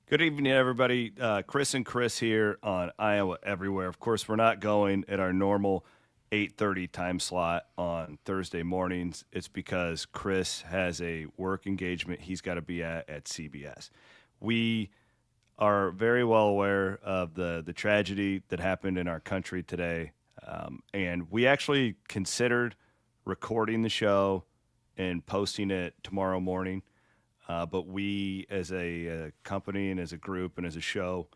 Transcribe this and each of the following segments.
Good evening, everybody. Chris and Chris here on Iowa Everywhere. Of course, we're not going at our normal 8:30 time slot on Thursday mornings. It's because Chris has a work engagement he's got to be at CBS. We are very well aware of the tragedy that happened in our country today, and we actually considered recording the show and posting it tomorrow morning. But we, as a company and as a group and as a show,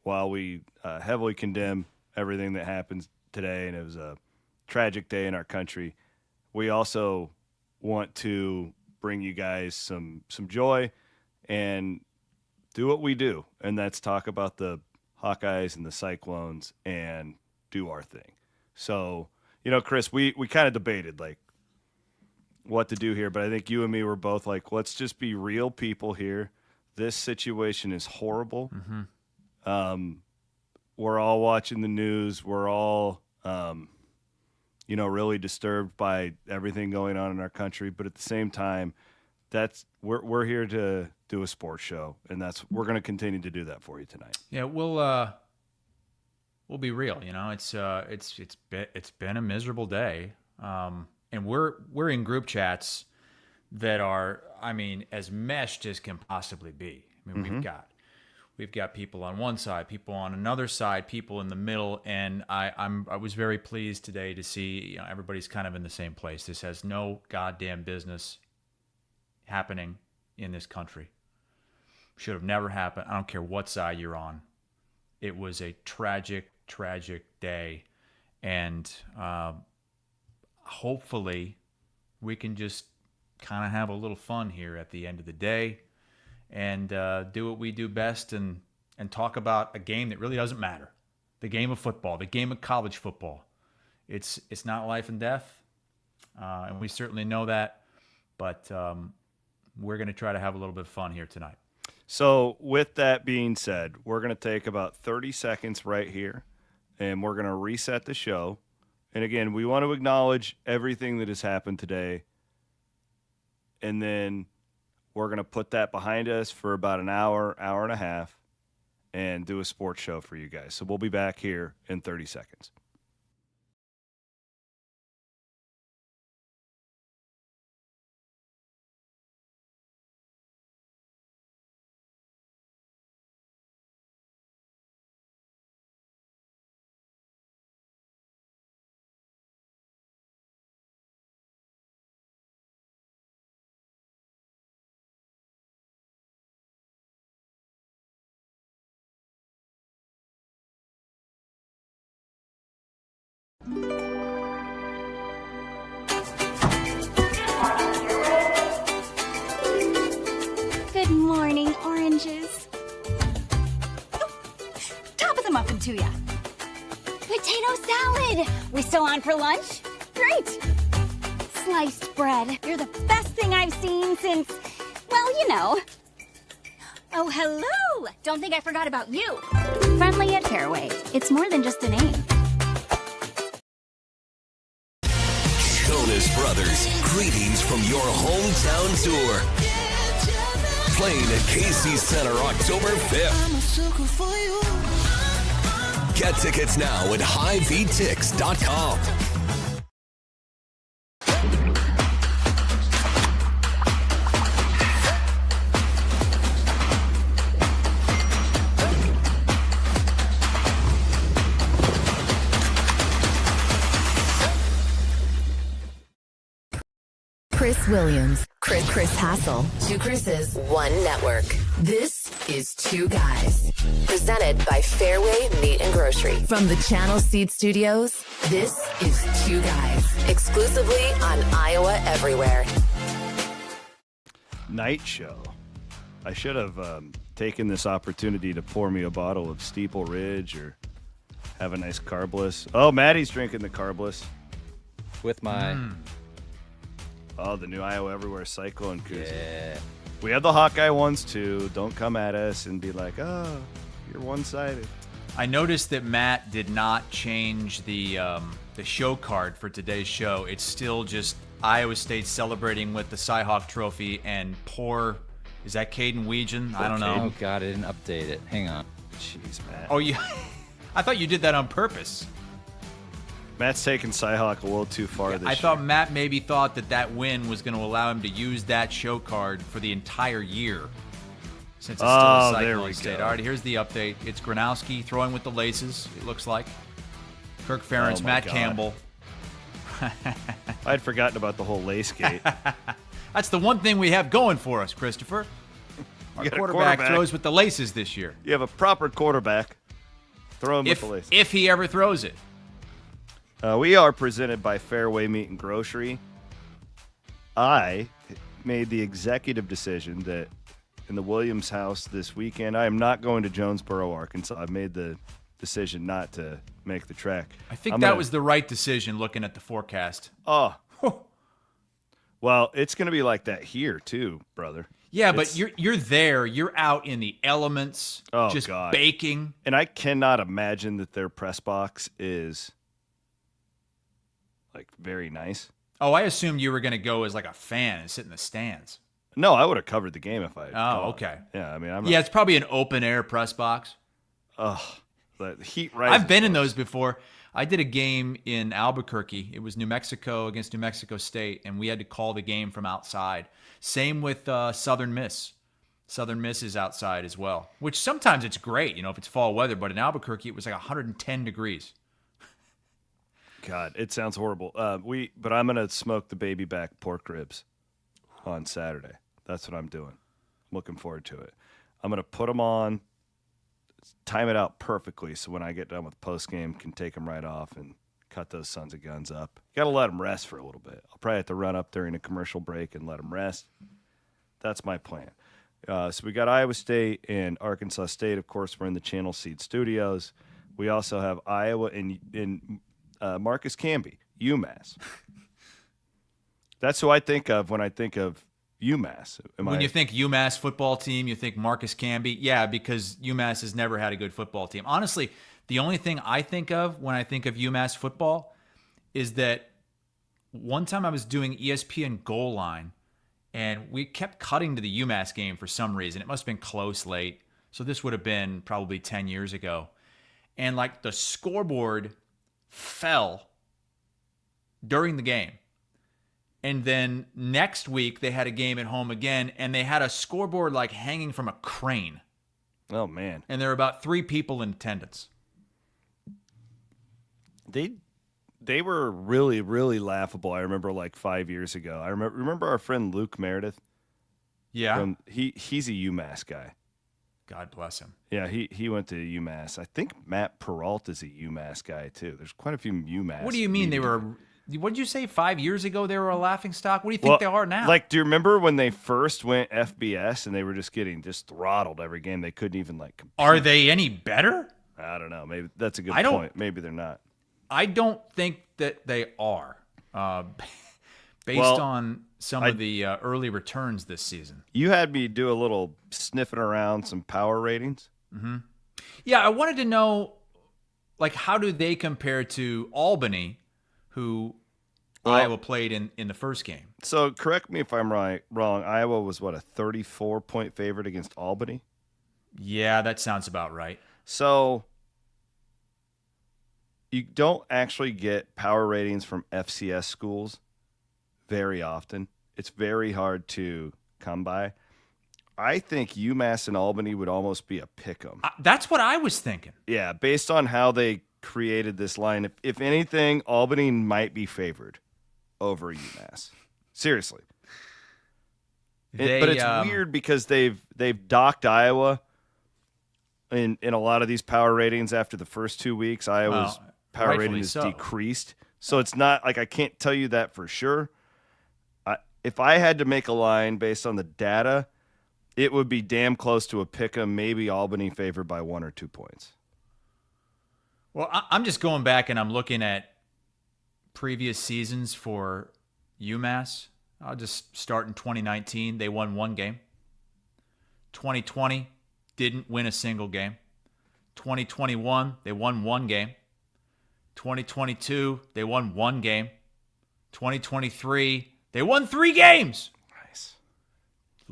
while we heavily condemn everything that happens today, and it was a tragic day in our country, we also want to bring you guys some joy and do what we do, and that's talk about the Hawkeyes and the Cyclones and do our thing. So, Chris, we kind of debated, like, what to do here, but I think you and me were both like, let's just be real people here. This situation is horrible. We're all watching the news. We're all, really disturbed by everything going on in our country. But at the same time, we're here to do a sports show, and we're going to continue to do that for you tonight. Yeah, we'll be real. It's been a miserable day. And we're in group chats that are, as meshed as can possibly be. We've got people on one side, people on another side, people in the middle, and I was very pleased today to see everybody's kind of in the same place. This has no goddamn business happening in this country. Should have never happened. I don't care what side you're on. It was a tragic, tragic day, and hopefully we can just kind of have a little fun here at the end of the day and do what we do best and talk about a game that really doesn't matter. The game of football, the game of college football. It's not life and death, and we certainly know that, but we're going to try to have a little bit of fun here tonight. So with that being said, we're going to take about 30 seconds right here, and we're going to reset the show. And again, we want to acknowledge everything that has happened today. And then we're going to put that behind us for about an hour, hour and a half, and do a sports show for you guys. So we'll be back here in 30 seconds. Good morning, oranges. Top of the muffin to ya. Potato salad. We still on for lunch? Great. Sliced bread. You're the best thing I've seen since, well. Oh, hello. Don't think I forgot about you. Friendly at Fareway. It's more than just a name. Jonas Brothers, greetings from your hometown tour. Playing at Casey Center October 5th. Get tickets now at HighVTix.com. Chris Williams, Chris Hassel, two Chris's, one network. This is Two Guys. Presented by Fareway Meat and Grocery. From the Channel Seed Studios, this is Two Guys. Exclusively on Iowa Everywhere. Night show. I should have taken this opportunity to pour me a bottle of Steeple Ridge or have a nice carbless. Oh, Maddie's drinking the carbless. With my... Oh, the new Iowa Everywhere Cyclone koozie. Yeah. We have the Hawkeye ones, too. Don't come at us and be like, oh, you're one-sided. I noticed that Matt did not change the show card for today's show. It's still just Iowa State celebrating with the Cy-Hawk Trophy and poor Is that Caden Weegan? I don't know. Oh God, I didn't update it. Hang on. Jeez, Matt. Oh, you. I thought you did that on purpose. Matt's taking Cyhawk a little too far this year. I thought Matt maybe thought that win was going to allow him to use that show card for the entire year. Since it's still a there Cyclone we State. go. All right, here's the update. It's Gronowski throwing with the laces, it looks like. Kirk Ferentz, Oh, my Matt God. Campbell. I'd forgotten about the whole lace gate. That's the one thing we have going for us, Christopher. Our got a quarterback quarterback. throws with the laces this year. You have a proper quarterback. Throw him with the lace. If he ever throws it. We are presented by Fareway Meat and Grocery. I made the executive decision that in the Williams house this weekend, I am not going to Jonesboro, Arkansas. I've made the decision not to make the trek. I think that was the right decision looking at the forecast. Oh. Well, it's going to be like that here too, brother. Yeah, but you're there. You're out in the elements, Oh, just God. baking. And I cannot imagine that their press box is like very nice. Oh, I assumed you were going to go as like a fan and sit in the stands. No, I would have covered the game if I had gone. Okay. Yeah, I mean, Yeah, it's probably an open air press box. the heat rises. I've been in those before. I did a game in Albuquerque. It was New Mexico against New Mexico State, and we had to call the game from outside. Same with Southern Miss. Southern Miss is outside as well, which sometimes it's great, if it's fall weather. But in Albuquerque, it was like 110 degrees. God, it sounds horrible. But I'm gonna smoke the baby back pork ribs on Saturday. That's what I'm doing. Looking forward to it. I'm gonna put them on, time it out perfectly, so when I get done with post game, can take them right off and cut those sons of guns up. Got to let them rest for a little bit. I'll probably have to run up during a commercial break and let them rest. That's my plan. So we got Iowa State and Arkansas State. Of course, we're in the Channel Seed Studios. We also have Iowa and Marcus Camby, UMass. That's who I think of when I think of UMass. When you think UMass football team, you think Marcus Camby. Yeah, because UMass has never had a good football team. Honestly, the only thing I think of when I think of UMass football is that one time I was doing ESPN Goal Line, and we kept cutting to the UMass game for some reason. It must have been close late. So this would have been probably 10 years ago. And like the scoreboard fell during the game. And then next week they had a game at home again, and they had a scoreboard like hanging from a crane. Oh, man. And there were about 3 people in attendance. They were really, really laughable. I remember like 5 years ago. I remember our friend Luke Meredith. Yeah. He's a UMass guy. God bless him. Yeah, he went to UMass. I think Matt Peralta's a UMass guy too. There's quite a few UMass. What do you mean they were? What did you say 5 years ago they were a laughing stock? What do you think they are now? Like, do you remember when they first went FBS and they were just getting throttled every game? They couldn't even like compete. Are they any better? I don't know. Maybe that's a good I don't- point. Maybe they're not. I don't think that they are, based Well, on some of the early returns this season. You had me do a little sniffing around some power ratings. Yeah, I wanted to know, like, how do they compare to Albany, who Iowa played in the first game? So correct me if I'm wrong. Iowa was what, a 34-point favorite against Albany? Yeah, that sounds about right. So you don't actually get power ratings from FCS schools very often. It's very hard to come by. I think UMass and Albany would almost be a pick 'em. That's what I was thinking. Yeah, based on how they created this line. If anything, Albany might be favored over UMass. Seriously. But it's weird because they've docked Iowa in a lot of these power ratings after the first 2 weeks. Iowa's power rightfully rating is so. decreased. So it's not like I can't tell you that for sure. If I had to make a line based on the data, it would be damn close to a pick 'em, maybe Albany favored by 1 or 2 points. Well, I'm just going back and I'm looking at previous seasons for UMass. I'll just start in 2019. They won 1 game. 2020, didn't win a single game. 2021, they won 1 game. 2022, they won 1 game. 2023, they won 3 games. Nice.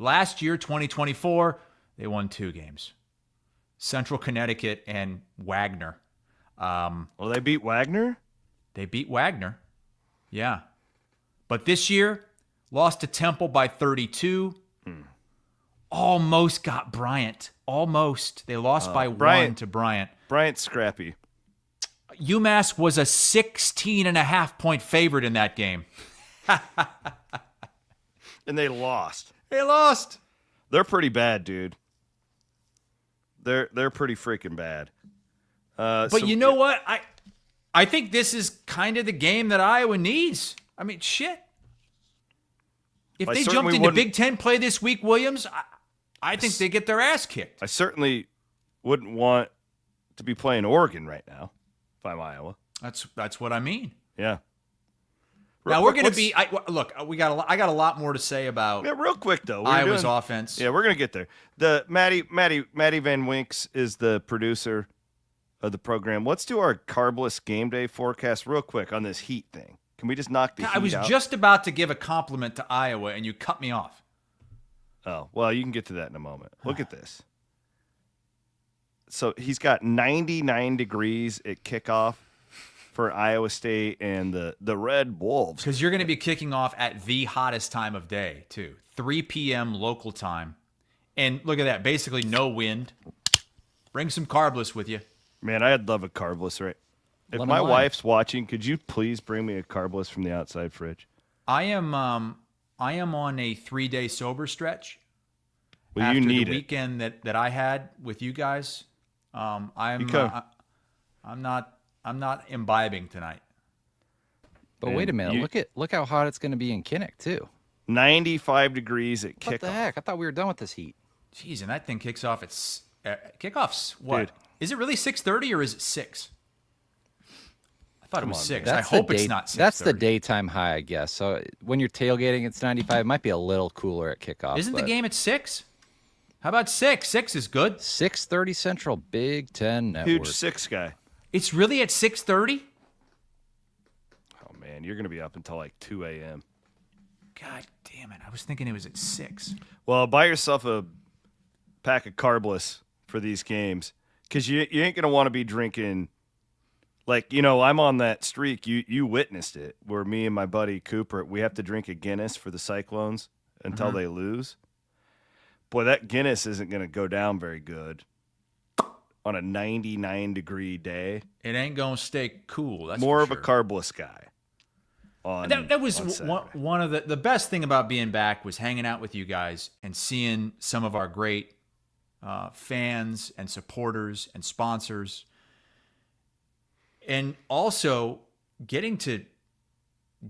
Last year, 2024, they won 2 games. Central Connecticut and Wagner. Well, they beat Wagner? They beat Wagner. Yeah. But this year, lost to Temple by 32. Almost got Bryant. Almost. They lost by 1 to Bryant. Bryant's scrappy. UMass was a 16.5-point favorite in that game. And they lost. They lost. They're pretty bad, dude. They're pretty freaking bad. But you know what? I think this is kind of the game that Iowa needs. I mean, shit. If they jumped into Big Ten play this week, Williams, I think they get their ass kicked. I certainly wouldn't want to be playing Oregon right now if I'm Iowa. That's what I mean. Yeah. Now we're going to be. Look, I got a lot more to say about. Yeah, real quick though. Iowa's offense. Yeah, we're going to get there. The Maddie Van Winks is the producer of the program. Let's do our carbless game day forecast real quick on this heat thing. Can we just knock the heat out? I was just about to give a compliment to Iowa, and you cut me off. Oh, well, you can get to that in a moment. Look at this. So he's got 99 degrees at kickoff for Iowa State and the Red Wolves. Because you're going to be kicking off at the hottest time of day, too. 3 p.m. local time. And look at that. Basically no wind. Bring some carbless with you. Man, I'd love a carbless, right? If Let my 'em wife's watching, could you please bring me a carbless from the outside fridge? I am on a 3-day sober stretch. Well, after you need the weekend that I had with you guys. I'm not imbibing tonight. But And wait a minute. Look how hot it's going to be in Kinnick, too. 95 degrees at kickoff. What the heck? I thought we were done with this heat. Jeez, and that thing kicks off at kickoff's what? Dude. Is it really 6:30 or is it 6? I thought it was 6. I That's hope the it's not 6:30. That's the daytime high, I guess. So when you're tailgating, it's 95. It might be a little cooler at kickoff. Isn't the game at 6? How about 6? 6 is good. 6:30 Central, Big Ten Network. Huge 6 guy. It's really at 6:30? Oh, man, you're going to be up until like 2 a.m. God damn it. I was thinking it was at 6. Well, buy yourself a pack of carbless for these games because you ain't going to want to be drinking. Like, I'm on that streak. You witnessed it where me and my buddy Cooper, we have to drink a Guinness for the Cyclones until they lose. Boy, that Guinness isn't going to go down very good on a 99-degree day. It ain't going to stay cool. That's More for of a sure. carbless guy. That was on one of the best thing about being back was hanging out with you guys and seeing some of our great fans and supporters and sponsors. And also getting to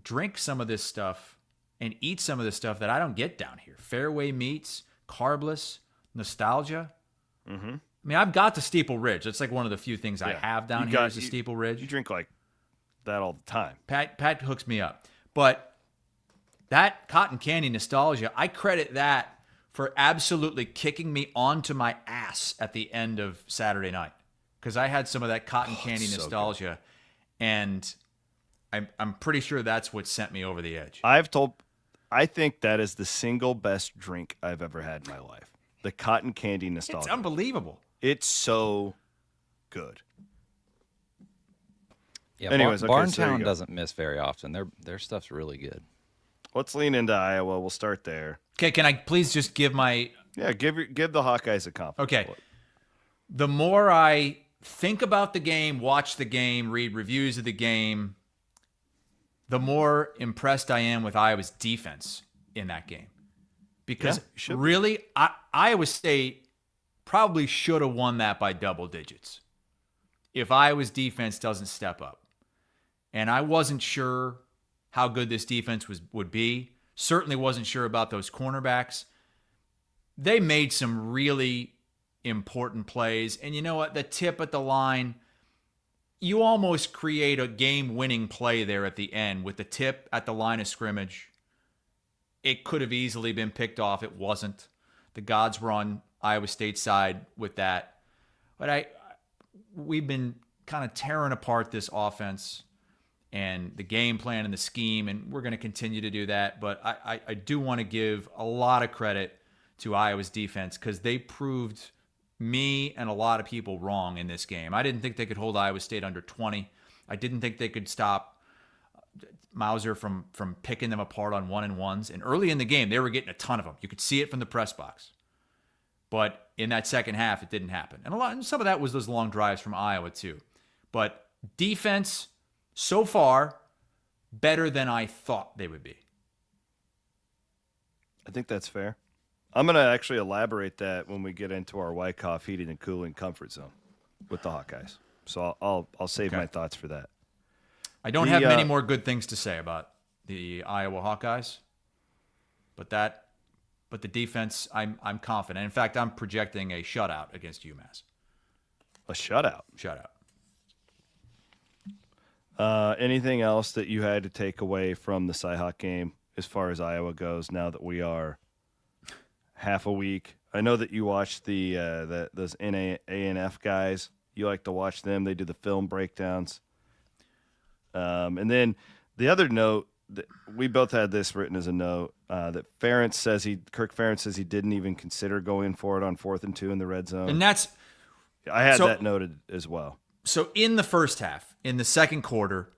drink some of this stuff and eat some of this stuff that I don't get down here. Fareway meats, carbless, nostalgia. Mm-hmm. I mean, I've got the Steeple Ridge. That's like one of the few things I have down here is the Steeple Ridge. You drink like that all the time. Pat hooks me up. But that cotton candy nostalgia, I credit that for absolutely kicking me onto my ass at the end of Saturday night. Because I had some of that cotton candy nostalgia, and I'm pretty sure that's what sent me over the edge. I think that is the single best drink I've ever had in my life. The cotton candy nostalgia. It's unbelievable. It's so good. Yeah, Anyways, okay, so there you Barntown go. doesn't miss very often. Their stuff's really good. Let's lean into Iowa. We'll start there. Okay, can I please just give my... Yeah, give the Hawkeyes a compliment. Okay. The more I think about the game, watch the game, read reviews of the game, the more impressed I am with Iowa's defense in that game. Because really, Iowa State probably should have won that by double digits if Iowa's defense doesn't step up. And I wasn't sure how good this defense would be. Certainly wasn't sure about those cornerbacks. They made some really important plays. And you know what? The tip at the line, you almost create a game-winning play there at the end with the tip at the line of scrimmage. It could have easily been picked off. It wasn't. The gods were on Iowa State's side with that. But we've been kind of tearing apart this offense and the game plan and the scheme, and we're going to continue to do that. But I do want to give a lot of credit to Iowa's defense because they proved me and a lot of people wrong in this game. I didn't think they could hold Iowa State under 20. I didn't think they could stop Mauser from picking them apart on 1-and-1s. And early in the game, they were getting a ton of them. You could see it from the press box. But in that second half, it didn't happen. And some of that was those long drives from Iowa too. But defense, so far, better than I thought they would be. I think that's fair. I'm going to actually elaborate that when we get into our Wyckoff heating and cooling comfort zone with the Hawkeyes. So I'll save my thoughts for that. I don't have many more good things to say about the Iowa Hawkeyes, but the defense, I'm confident. In fact, I'm projecting a shutout against UMass. A shutout? Shutout. Anything else that you had to take away from the Cyhawk game as far as Iowa goes now that we are half a week? I know that you watched those A&F guys. You like to watch them. They do the film breakdowns. And then the other note, that we both had this written as a note, that Kirk Ferentz says he didn't even consider going for it on 4th and 2 in the red zone. And I had that noted as well. So in the first half, in the second quarter,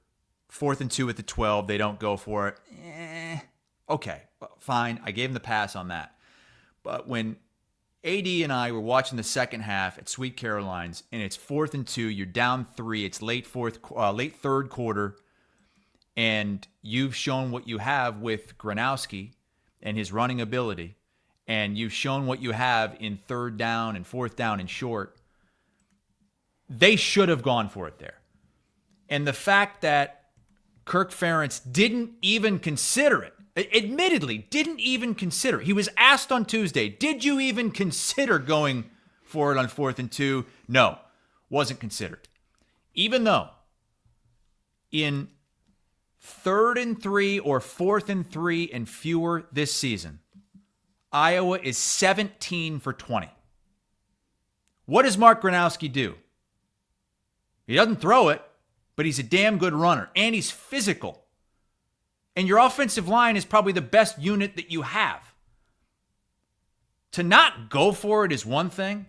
4th and 2 at the 12, they don't go for it. Okay, fine. I gave him the pass on that. But when AD and I were watching the second half at Sweet Caroline's, and it's 4th and 2, you're down 3, it's late third quarter, and you've shown what you have with Gronowski and his running ability, and you've shown what you have in 3rd down and 4th down and short. They should have gone for it there. And the fact that Kirk Ferentz didn't even consider it, admittedly, didn't even consider it. He was asked on Tuesday, did you even consider going for it on 4th and 2? No, wasn't considered. Even though in 3rd and 3 or 4th and 3 and fewer this season, Iowa is 17 for 20. What does Mark Gronowski do? He doesn't throw it, but he's a damn good runner, and he's physical. And your offensive line is probably the best unit that you have. To not go for it is one thing,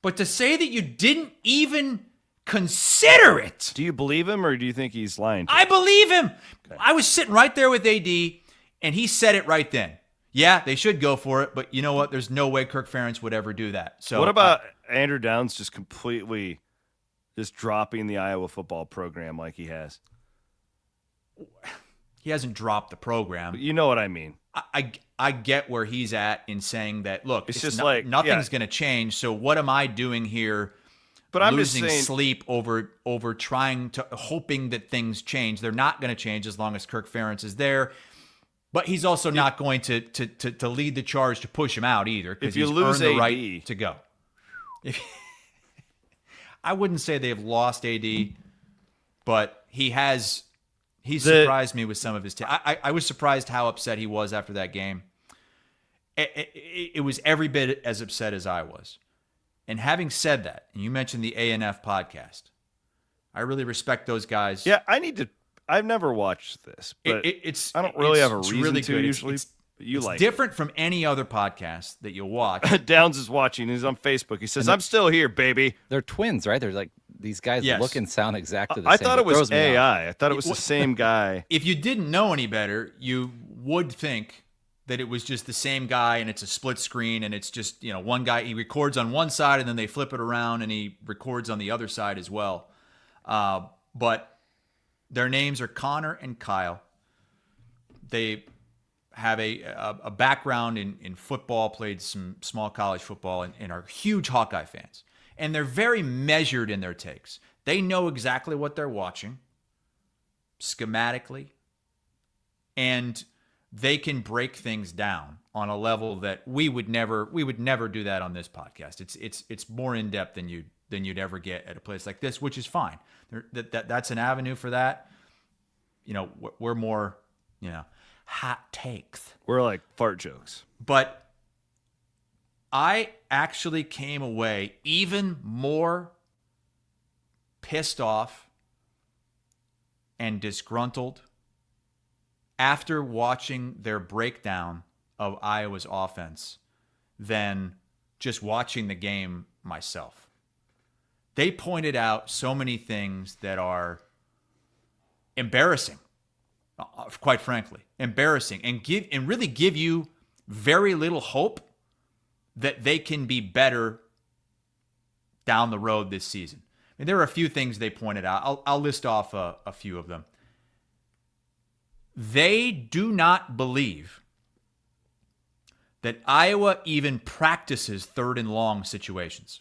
but to say that you didn't even consider it. Do you believe him, or do you think he's lying to you? I believe him. Okay. I was sitting right there with AD, and he said it right then. Yeah, they should go for it, but you know what? There's no way Kirk Ferentz would ever do that. So what about Andrew Downs just completely just dropping the Iowa football program like he has? He hasn't dropped the program. You know what I mean. I get where he's at in saying that, look, it's just like nothing's going to change. So what am I doing here? But I'm losing just saying, sleep over hoping that things change. They're not going to change as long as Kirk Ferentz is there. But he's also not going to lead the charge to push him out either, because he's earned the right to go. I wouldn't say they've lost AD, but he's surprised me with some of his I was surprised how upset he was after that game. It was every bit as upset as I was. And having said that, and you mentioned the A&F podcast, I really respect those guys. Yeah, I've never watched this, but I don't really have a reason really to good. usually. It's different from any other podcast that you'll watch. Downs is watching. He's on Facebook. He says, "I'm still here, baby." They're twins, right? They're like these guys look and sound exactly the I same. thought it was throws me off. AI. I thought it was the same guy. If you didn't know any better, you would think that it was just the same guy, and it's a split screen, and it's just, one guy, he records on one side and then they flip it around and he records on the other side as well. But their names are Connor and Kyle. They have a background in football, played some small college football, and are huge Hawkeye fans. And they're very measured in their takes. They know exactly what they're watching, schematically, and they can break things down on a level that we would never do that on this podcast. It's more in depth than you'd ever get at a place like this, which is fine. That's an avenue for that. We're more, hot takes. We're like fart jokes. But I actually came away even more pissed off and disgruntled after watching their breakdown of Iowa's offense than just watching the game myself. They pointed out so many things that are embarrassing, quite frankly, embarrassing, and really give you very little hope that they can be better down the road this season. I mean, there are a few things they pointed out. I'll list off a few of them. They do not believe that Iowa even practices 3rd and long situations.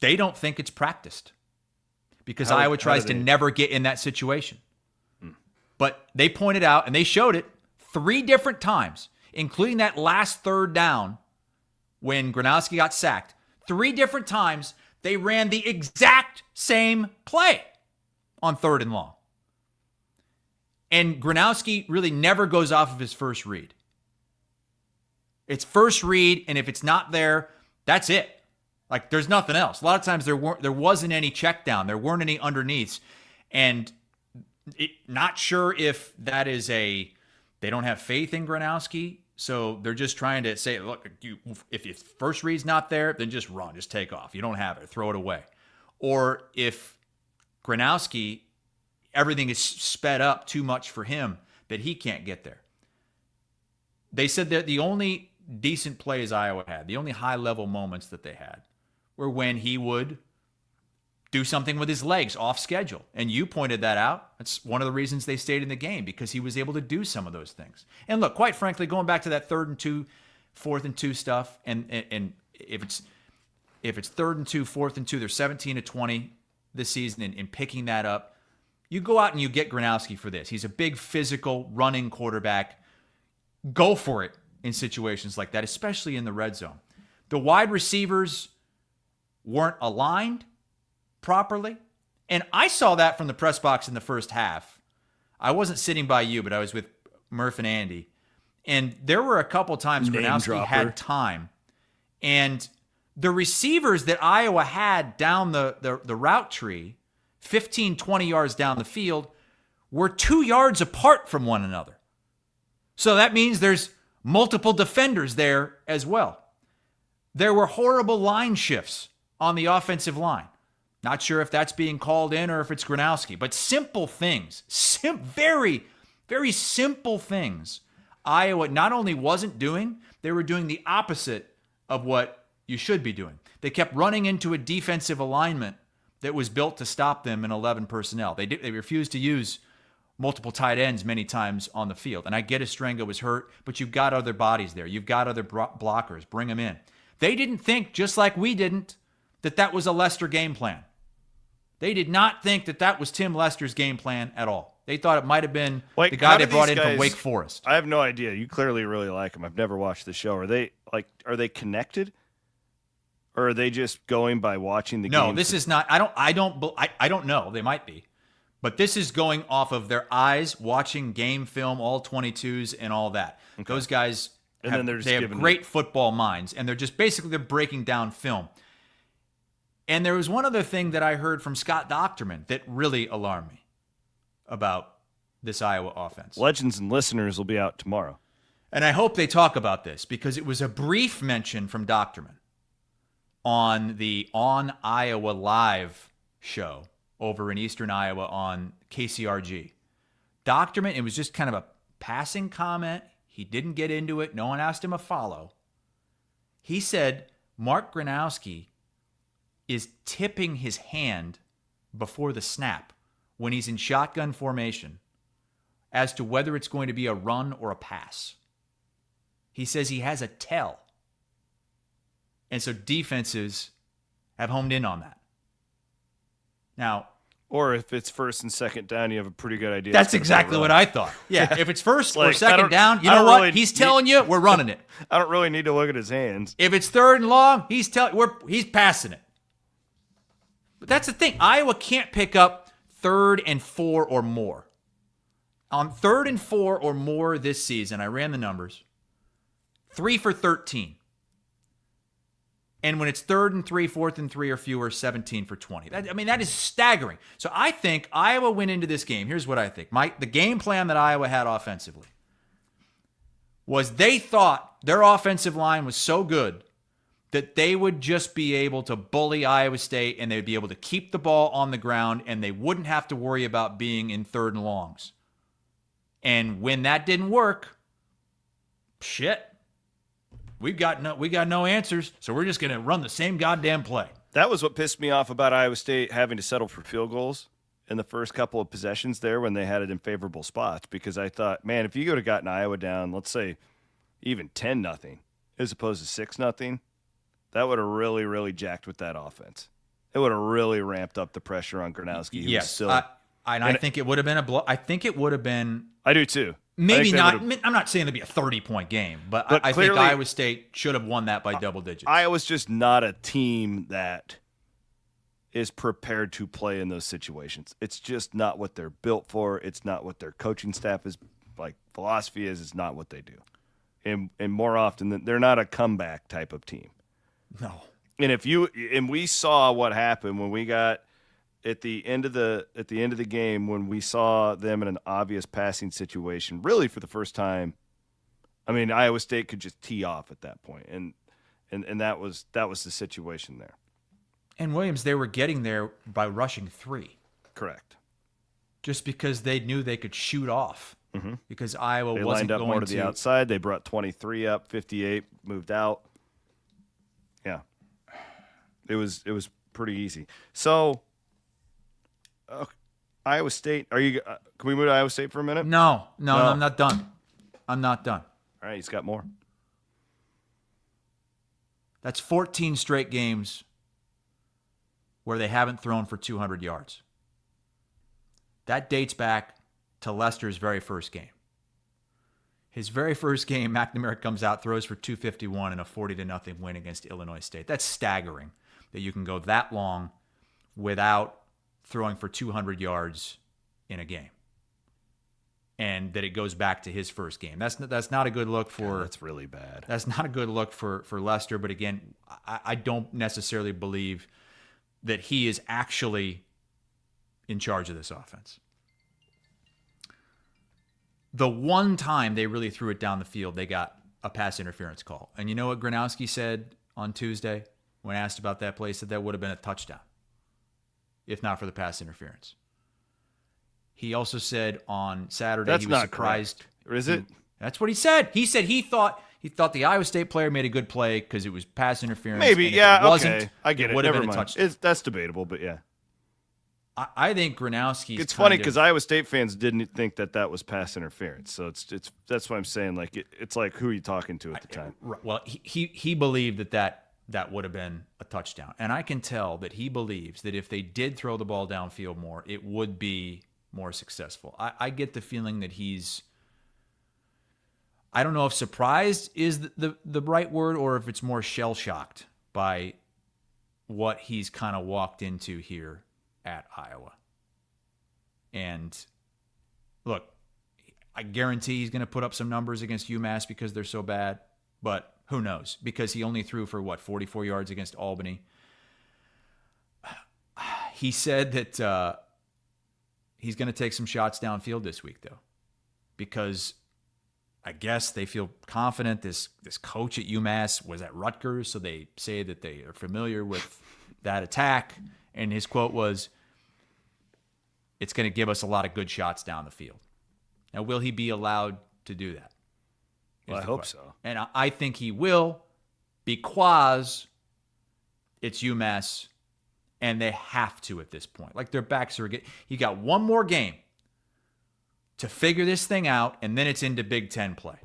They don't think it's practiced because Iowa tries to never get in that situation. But they pointed out, and they showed it 3 different times, including that last 3rd down when Gronowski got sacked. 3 different times, they ran the exact same play on 3rd and long. And Gronowski really never goes off of his first read. It's first read, and if it's not there, that's it. Like, there's nothing else. A lot of times there wasn't any check down. There weren't any underneaths. And not sure if that is they don't have faith in Gronowski, so they're just trying to say, look, if your first read's not there, then just run, just take off. You don't have it, throw it away. Or if Gronowski, everything is sped up too much for him that he can't get there. They said that the only decent plays Iowa had, the only high-level moments that they had, were when he would do something with his legs off schedule. And you pointed that out. That's one of the reasons they stayed in the game, because he was able to do some of those things. And look, quite frankly, going back to that 3rd and 2, 4th and 2 stuff, and if it's 3rd and 2, 4th and 2, they're 17-20 this season, and picking that up, you go out and you get Gronowski for this. He's a big, physical, running quarterback. Go for it in situations like that, especially in the red zone. The wide receivers weren't aligned properly. And I saw that from the press box in the first half. I wasn't sitting by you, but I was with Murph and Andy. And there were a couple times Gronowski had time. And the receivers that Iowa had down the route tree, 15, 20 yards down the field, were 2 yards apart from one another. So that means there's multiple defenders there as well. There were horrible line shifts on the offensive line. Not sure if that's being called in or if it's Gronowski, but simple things, very, very simple things Iowa not only wasn't doing, they were doing the opposite of what you should be doing. They kept running into a defensive alignment that was built to stop them in 11 personnel. They refused to use multiple tight ends many times on the field. And I get Estrenga was hurt, but you've got other bodies there. You've got other blockers. Bring them in. They didn't think, just like we didn't, that was a Lester game plan. They did not think that was Tim Lester's game plan at all. They thought it might have been the guy they brought in from Wake Forest. I have no idea. You clearly really like him. I've never watched the show. Are they connected? Or are they just going by watching the game? No, this is not. I don't know. They might be. But this is going off of their eyes, watching game film, all 22s and all that. Okay. Those guys have great football minds, and they're breaking down film. And there was one other thing that I heard from Scott Docterman that really alarmed me about this Iowa offense. Legends and listeners will be out tomorrow. And I hope they talk about this, because it was a brief mention from Docterman on the On Iowa Live show over in Eastern Iowa on KCRG. Docterman, it was just kind of a passing comment. He didn't get into it. No one asked him a follow. He said Mark Gronowski is tipping his hand before the snap when he's in shotgun formation as to whether it's going to be a run or a pass. He says he has a tell. And so defenses have homed in on that. Now, or if it's first and second down, you have a pretty good idea. That's exactly what I thought. Yeah, if it's first or second down, you know what? Really, he's telling you we're running it. I don't really need to look at his hands. If it's 3rd and long, he's passing it. But that's the thing. Iowa can't pick up 3rd and 4 or more. On 3rd and 4 or more this season, I ran the numbers. 3 for 13. And when it's 3rd and 3, 4th and 3 or fewer, 17 for 20. That is staggering. So I think Iowa went into this game. Here's what I think. The game plan that Iowa had offensively was they thought their offensive line was so good that they would just be able to bully Iowa State and they'd be able to keep the ball on the ground and they wouldn't have to worry about being in third and longs. And when that didn't work, shit, we got no answers, so we're just going to run the same goddamn play. That was what pissed me off about Iowa State having to settle for field goals in the first couple of possessions there when they had it in favorable spots, because I thought, man, if you would have gotten Iowa down, let's say even 10-0 as opposed to 6-0, that would have really, really jacked with that offense. It would have really ramped up the pressure on Gronowski. Yes, I think it would have been a blow. I think it would have been. I do too. Maybe not. I'm not saying it'd be a 30-point game, but I think Iowa State should have won that by double digits. Iowa's just not a team that is prepared to play in those situations. It's just not what they're built for. It's not what their coaching staff is like. Philosophy is. It's not what they do. And more often than they're not a comeback type of team. No. And we saw what happened when we got at the end of the game when we saw them in an obvious passing situation, really for the first time. I mean, Iowa State could just tee off at that point, and that was the situation there. And Williams, they were getting there by rushing 3. Correct. Just because they knew they could shoot off. Mm-hmm. Because Iowa they wasn't lined up going more to the outside. They brought 23 up, 58 moved out. Yeah, it was pretty easy. So. Iowa State. Are you? Can we move to Iowa State for a minute? No, I'm not done. I'm not done. All right, he's got more. That's 14 straight games where they haven't thrown for 200 yards. That dates back to Lester's very first game. His very first game, McNamara comes out, throws for 251 in a 40-0 win against Illinois State. That's staggering that you can go that long without throwing for 200 yards in a game, and that it goes back to his first game. That's not a good look for. That's really bad. That's not a good look for Lester. But again, I don't necessarily believe that he is actually in charge of this offense. The one time they really threw it down the field, they got a pass interference call. And you know what Gronowski said on Tuesday when asked about that play? He said that would have been a touchdown if not for the pass interference. He also said on Saturday he was surprised. Or is it? That's what he said. He said he thought the Iowa State player made a good play because it was pass interference. Maybe, yeah, it wasn't, okay. I get it. Would have Never been mind. a touchdown. That's debatable, but yeah. I think Gronowski's. It's funny because Iowa State fans didn't think that was pass interference. So it's that's what I'm saying. Like it's like, who are you talking to at the time? Well, he believed that would have been a touchdown. And I can tell that he believes that if they did throw the ball downfield more, it would be more successful. I get the feeling that he's, I don't know if surprised is the right word or if it's more shell-shocked by what he's kind of walked into here at Iowa. And look, I guarantee he's going to put up some numbers against UMass because they're so bad, but who knows? Because he only threw for, 44 yards against Albany. He said that he's going to take some shots downfield this week, though, because I guess they feel confident. This coach at UMass was at Rutgers, so they say that they are familiar with that attack. And his quote was, "It's going to give us a lot of good shots down the field." Now, will he be allowed to do that? Well, I hope so. And I think he will, because it's UMass and they have to at this point. Like, their backs are getting, he got one more game to figure this thing out, and then it's into Big Ten play.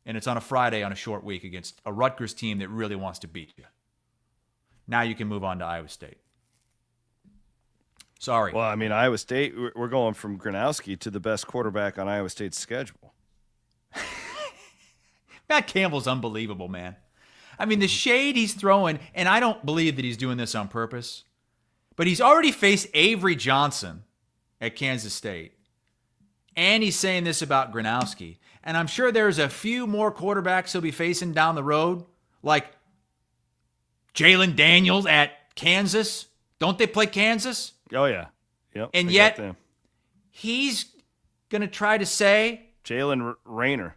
And it's on a Friday on a short week against a Rutgers team that really wants to beat you. Now you can move on to Iowa State. Sorry. Well, I mean, Iowa State, we're going from Gronowski to the best quarterback on Iowa State's schedule. Matt Campbell's unbelievable, man. I mean, the shade he's throwing, and I don't believe that he's doing this on purpose, but he's already faced Avery Johnson at Kansas State, and he's saying this about Gronowski. And I'm sure there's a few more quarterbacks he'll be facing down the road, like Jalen Daniels at Kansas. Don't they play Kansas? Oh, yeah. Yep. And yet, he's going to try to say... Jalen Rayner.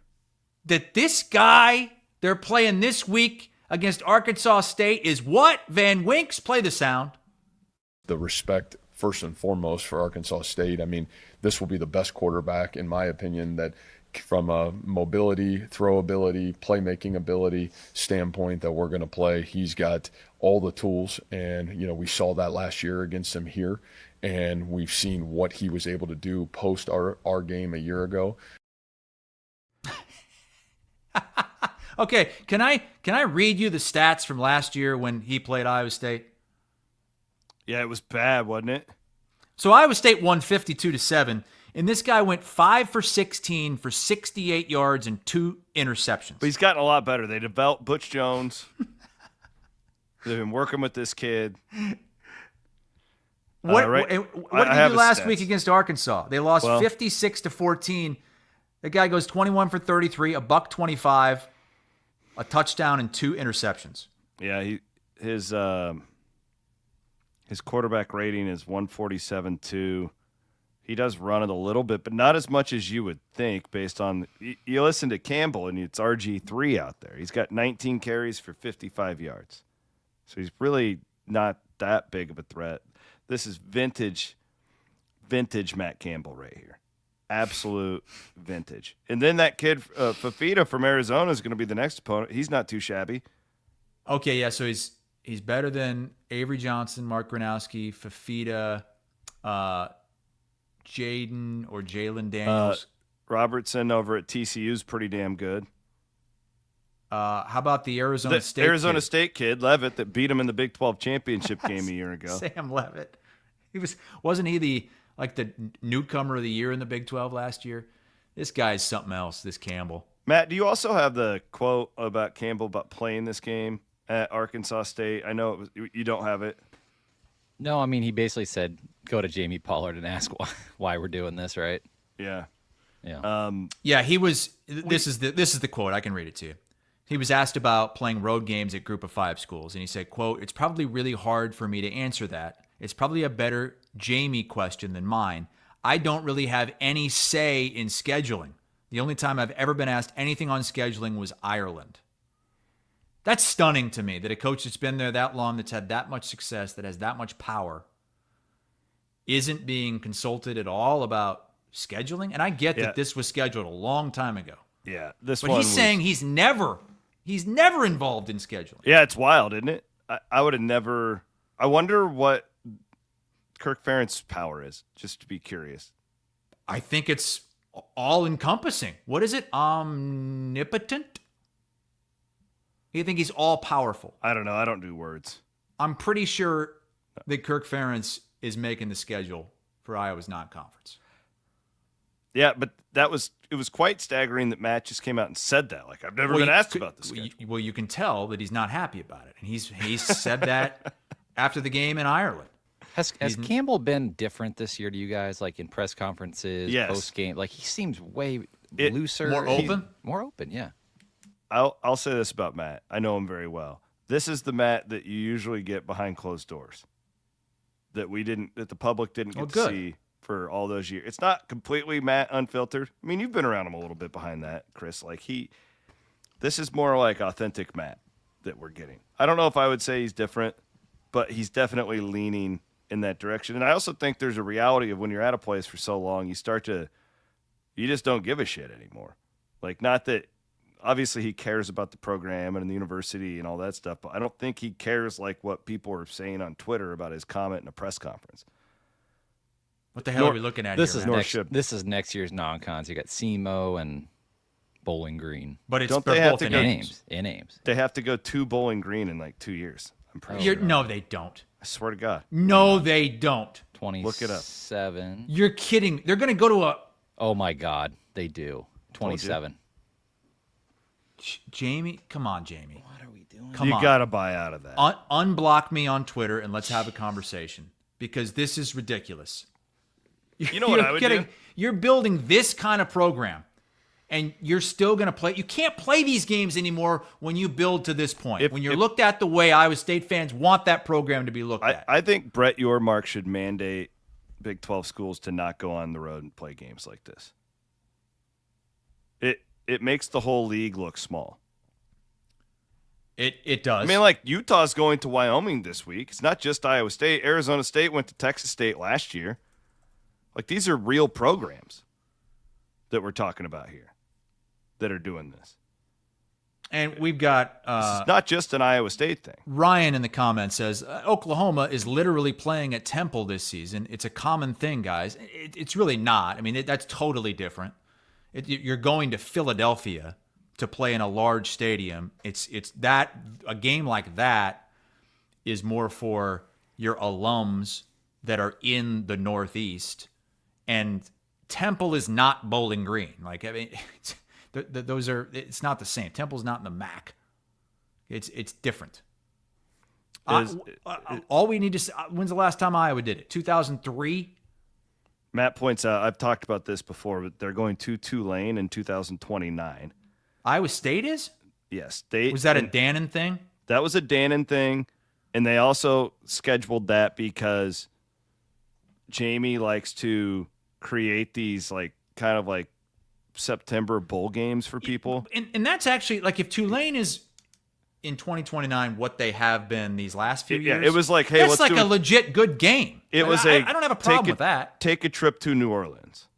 that this guy they're playing this week against Arkansas State is what? Van Winks, play the sound. The respect first and foremost for Arkansas State. I mean, this will be the best quarterback, in my opinion, that from a mobility, throw ability, playmaking ability standpoint that we're going to play. He's got all the tools, and, we saw that last year against him here, and we've seen what he was able to do post our game a year ago. Okay, can I read you the stats from last year when he played Iowa State? Yeah, it was bad, wasn't it? So Iowa State won 52-7, and this guy went 5 for 16 for 68 yards and 2 interceptions. But he's gotten a lot better. They developed Butch Jones. They've been working with this kid. What did they do last week against Arkansas? They lost 56-14. The guy goes 21 for 33, a $125, a touchdown, and 2 interceptions. Yeah, his quarterback rating is 147.2. He does run it a little bit, but not as much as you would think based on – you listen to Campbell, and it's RG3 out there. He's got 19 carries for 55 yards. So he's really not that big of a threat. This is vintage Matt Campbell right here. Absolute vintage. And then that kid, Fafita from Arizona, is going to be the next opponent. He's not too shabby. Okay, yeah, so he's better than Avery Johnson, Mark Gronowski, Fafita, Jalen Daniels. Robertson over at TCU is pretty damn good. How about the Arizona State kid, Levitt, that beat him in the Big 12 championship game a year ago? Sam Levitt. Wasn't he the newcomer of the year in the Big 12 last year? This guy's something else, this Campbell. Matt, do you also have the quote about Campbell about playing this game at Arkansas State? I know you don't have it. No, I mean, he basically said, go to Jamie Pollard and ask why we're doing this, right? Yeah. Yeah. He was. This is the quote. I can read it to you. He was asked about playing road games at Group of 5 schools, and he said, quote, "It's probably really hard for me to answer that. It's probably a better Jamie question than mine. I don't really have any say in scheduling. The only time I've ever been asked anything on scheduling was Ireland." That's stunning to me, that a coach that's been there that long, that's had that much success, that has that much power, isn't being consulted at all about scheduling. And I get that this was scheduled a long time ago. Yeah, but he's saying he's never involved in scheduling. Yeah, it's wild, isn't it? I would have never. I wonder what Kirk Ferentz's power is, just to be curious. I think it's all encompassing. What is it? Omnipotent? You think he's all powerful? I don't know. I don't do words. I'm pretty sure that Kirk Ferentz is making the schedule for Iowa's non-conference. Yeah, but it was quite staggering that Matt just came out and said that. Like, I've never been asked about this schedule. Well, you can tell that he's not happy about it. And he's said that after the game in Ireland. Has Campbell been different this year to you guys, like in press conferences, yes, post-game? Like, he seems way looser. More open? More open, yeah. I'll say this about Matt. I know him very well. This is the Matt that you usually get behind closed doors, that the public didn't get to see for all those years. It's not completely Matt unfiltered. I mean, you've been around him a little bit behind that, Chris. Like this is more like authentic Matt that we're getting. I don't know if I would say he's different, but he's definitely leaning in that direction. And I also think there's a reality of when you're at a place for so long, you just don't give a shit anymore. Like, not that obviously he cares about the program and the university and all that stuff, but I don't think he cares like what people are saying on Twitter about his comment in a press conference. What the hell are we looking at here? This is next year's non-cons. You got SEMO and Bowling Green. But it's don't they have both to in go, Ames. In Ames. They have to go to Bowling Green in like 2 years. I'm pretty sure. No, they don't. I swear to God. No, they don't. 27. Look it up. You're kidding. They're going to go to a... Oh, my God. They do. 27. Jamie, come on, Jamie. What are we doing? Come on. You got to buy out of that. Unblock me on Twitter and let's have a conversation, because this is ridiculous. You know what I would do? You're building this kind of program, and you're still going to play. You can't play these games anymore when you build to this point. When you're looked at the way Iowa State fans want that program to be looked at. I think Brett Yormark should mandate Big 12 schools to not go on the road and play games like this. it makes the whole league look small. It does. I mean, like Utah's going to Wyoming this week. It's not just Iowa State. Arizona State went to Texas State last year. Like, these are real programs that we're talking about here that are doing this. And we've got This is not just an Iowa State thing. Ryan in the comments says, Oklahoma is literally playing at Temple this season. It's a common thing, guys. It's really not. I mean, that's totally different. You're going to Philadelphia to play in a large stadium. It's that a game like that is more for your alums that are in the Northeast, and Temple is not Bowling Green. Like, I mean, those are, it's not the same. Temple's not in the MAC. It's different. All we need to say, when's the last time Iowa did it? 2003. Matt points out, I've talked about this before, but they're going to Tulane in 2029. Iowa State is? Yes. Was that a Dannon thing? That was a Dannon thing, and they also scheduled that because Jamie likes to create these like kind of like September bowl games for people. And that's actually, like, if Tulane is in 2029 what they have been these last few years. It was like, hey, that's let's like do a legit good game. It was I don't have a problem with that. Take a trip to New Orleans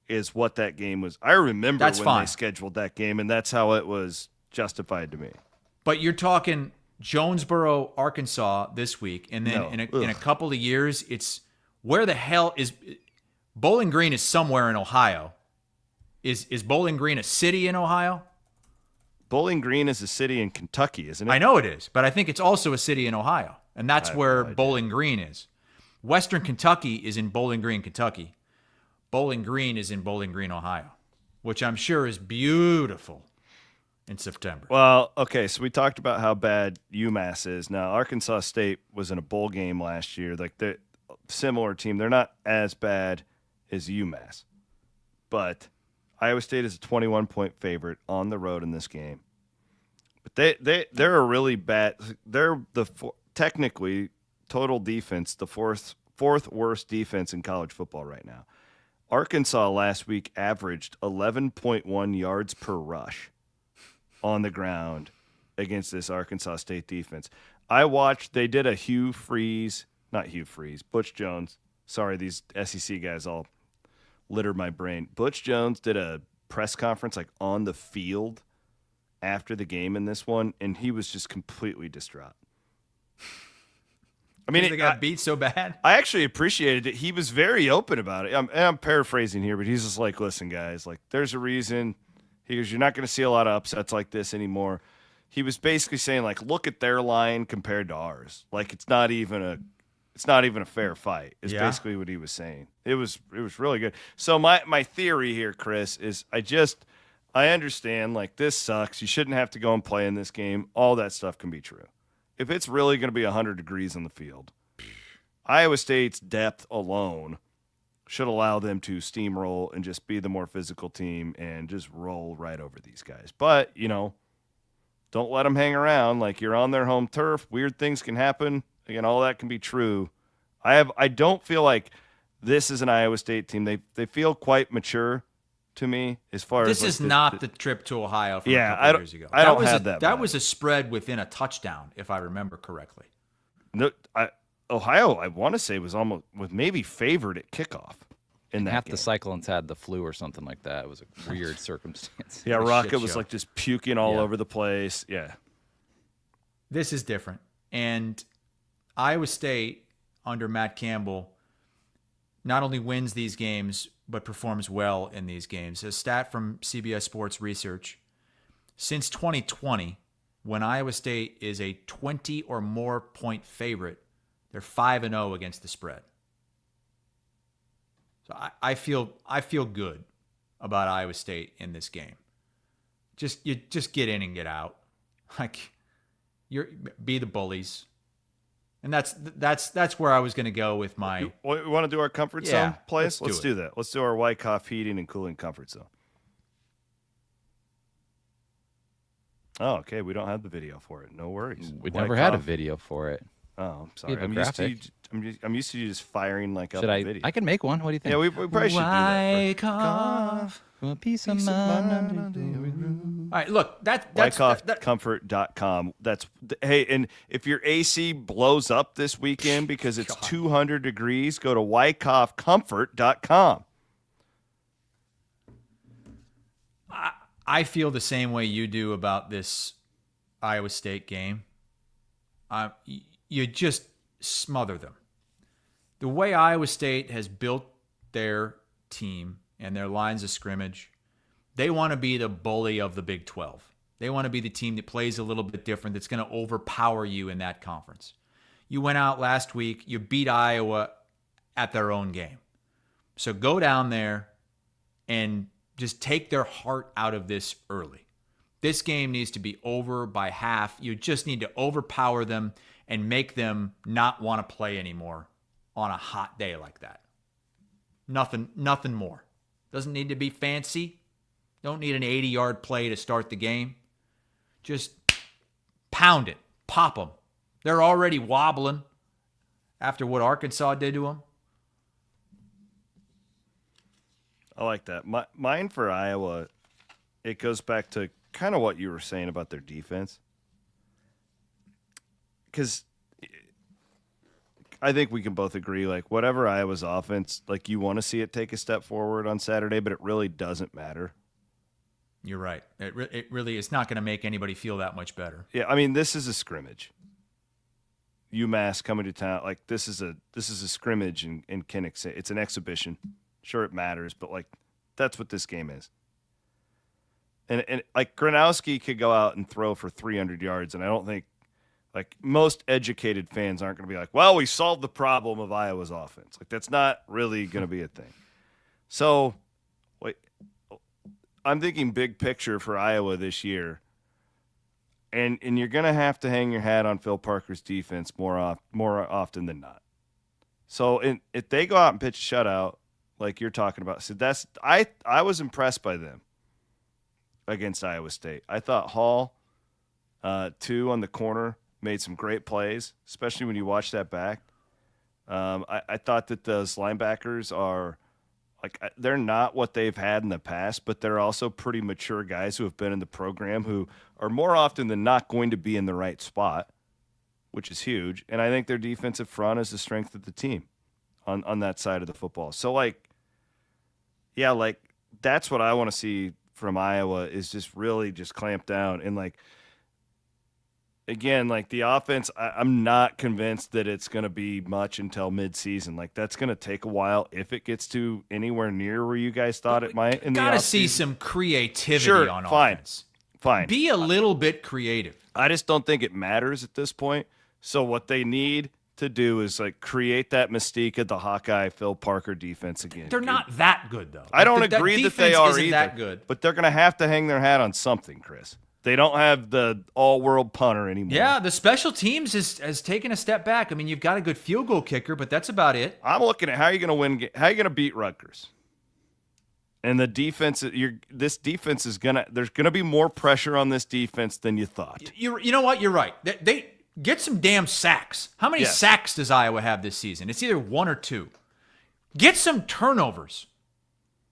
is what that game was. I remember That's when fine. they scheduled that game, and that's how it was justified to me. But you're talking Jonesboro, Arkansas this week, and then in a couple of years, it's where the hell is Bowling Green? Is somewhere in Ohio. Is Bowling Green a city in Ohio? Bowling Green is a city in Kentucky, isn't it? I know it is, but I think it's also a city in Ohio, and that's where Bowling Green is. Western Kentucky is in Bowling Green, Kentucky. Bowling Green is in Bowling Green, Ohio, which I'm sure is beautiful in September. Well, okay, so we talked about how bad UMass is. Now, Arkansas State was in a bowl game last year. Like, they're a similar team. They're not as bad as UMass. But Iowa State is a 21-point favorite on the road in this game. But they're a really bad – they're technically total defense, the fourth worst defense in college football right now. Arkansas last week averaged 11.1 yards per rush on the ground against this Arkansas State defense. I watched, they did a Butch Jones. Sorry, these SEC guys all litter my brain. Butch Jones did a press conference like on the field after the game in this one, and he was just completely distraught. I mean, they got beat so bad. I actually appreciated it. He was very open about it. I'm paraphrasing here, but he's just like, listen, guys, like, there's a reason. He goes, you're not going to see a lot of upsets like this anymore. He was basically saying, like, look at their line compared to ours. Like, it's not even a fair fight. Is basically what he was saying. It was really good. So my theory here, Chris, is I understand, like, this sucks. You shouldn't have to go and play in this game. All that stuff can be true. If it's really going to be 100 degrees on the field, Iowa State's depth alone should allow them to steamroll and just be the more physical team and just roll right over these guys. But, don't let them hang around. Like, you're on their home turf. Weird things can happen. Again, all that can be true. I don't feel like this is an Iowa State team. They feel quite mature to me as far this as is not the trip to Ohio from a Yeah, couple years ago. I don't have that. That vibe. was a spread within a touchdown, if I remember correctly. No, Ohio, I want to say, was maybe favored at kickoff in that Half game. the Cyclones had the flu or something like that. It was a weird circumstance. Yeah, a Rocket shit was show. like just puking all Yeah. over the place. Yeah. This is different. And Iowa State, under Matt Campbell, not only wins these games, but performs well in these games. A stat from CBS Sports Research, since 2020, when Iowa State is a 20 or more point favorite, they're 5-0 against the spread. So I feel good about Iowa State in this game. Just get in and get out. Like, be the bullies. And that's where I was going to go with my. We want to do our comfort Yeah, zone plays? let's do do that. Let's do our Wyckoff heating and cooling comfort zone. Oh, okay. We don't have the video for it. No worries. We never had a Wyckoff. video for it. Oh, I'm We sorry. have a I'm used to you, graphic. I'm used to you just firing like up Should the I? video. I can make one. What do you think? Yeah, we probably should do that. Wyckoff. A piece of mind. All right, look, that's WyckoffComfort.com. Hey, and if your AC blows up this weekend because it's 200 degrees, go to WyckoffComfort.com. I feel the same way you do about this Iowa State game. You just smother them. The way Iowa State has built their team and their lines of scrimmage, they want to be the bully of the Big 12. They want to be the team that plays a little bit different, that's going to overpower you in that conference. You went out last week, you beat Iowa at their own game. So go down there and just take their heart out of this early. This game needs to be over by half. You just need to overpower them and make them not want to play anymore on a hot day like that. Nothing more. Doesn't need to be fancy. Don't need an 80-yard play to start the game. Just pound it. Pop them. They're already wobbling after what Arkansas did to them. I like that. Mine for Iowa, it goes back to kind of what you were saying about their defense. Because I think we can both agree, like, whatever Iowa's offense, like, you want to see it take a step forward on Saturday, but it really doesn't matter. You're right. It really is not going to make anybody feel that much better. Yeah, I mean, this is a scrimmage. UMass coming to town, like, this is a scrimmage in Kinnick. It's an exhibition. Sure, it matters, but, like, that's what this game is. And like, Gronowski could go out and throw for 300 yards, and I don't think, like, most educated fans aren't going to be like, well, we solved the problem of Iowa's offense. Like, that's not really going to be a thing. So, wait, I'm thinking big picture for Iowa this year, and you're going to have to hang your hat on Phil Parker's defense more often than not. So, if they go out and pitch a shutout, like you're talking about, so I was impressed by them against Iowa State. I thought Hall, 2 on the corner, made some great plays, especially when you watch that back. I thought that those linebackers are, like, they're not what they've had in the past, but they're also pretty mature guys who have been in the program who are more often than not going to be in the right spot, which is huge. And I think their defensive front is the strength of the team on that side of the football. So, like, yeah, like, that's what I want to see from Iowa, is just really just clamp down. And, like, again, like, the offense, I'm not convinced that it's going to be much until midseason. Like, that's going to take a while if it gets to anywhere near where you guys thought it might. Got to see some creativity on offense. Fine. Be a little bit creative. I just don't think it matters at this point. So what they need to do is, like, create that mystique of the Hawkeye Phil Parker defense again. They're not that good, though. I don't agree that they are either. That good. But they're going to have to hang their hat on something, Chris. They don't have the all-world punter anymore. Yeah, the special teams has taken a step back. I mean, you've got a good field goal kicker, but that's about it. I'm looking at how you're going to win. How are you going to beat Rutgers? And the defense, this defense is there's going to be more pressure on this defense than you thought. You know what? You're right. They get some damn sacks. How many sacks does Iowa have this season? It's either 1 or 2. Get some turnovers.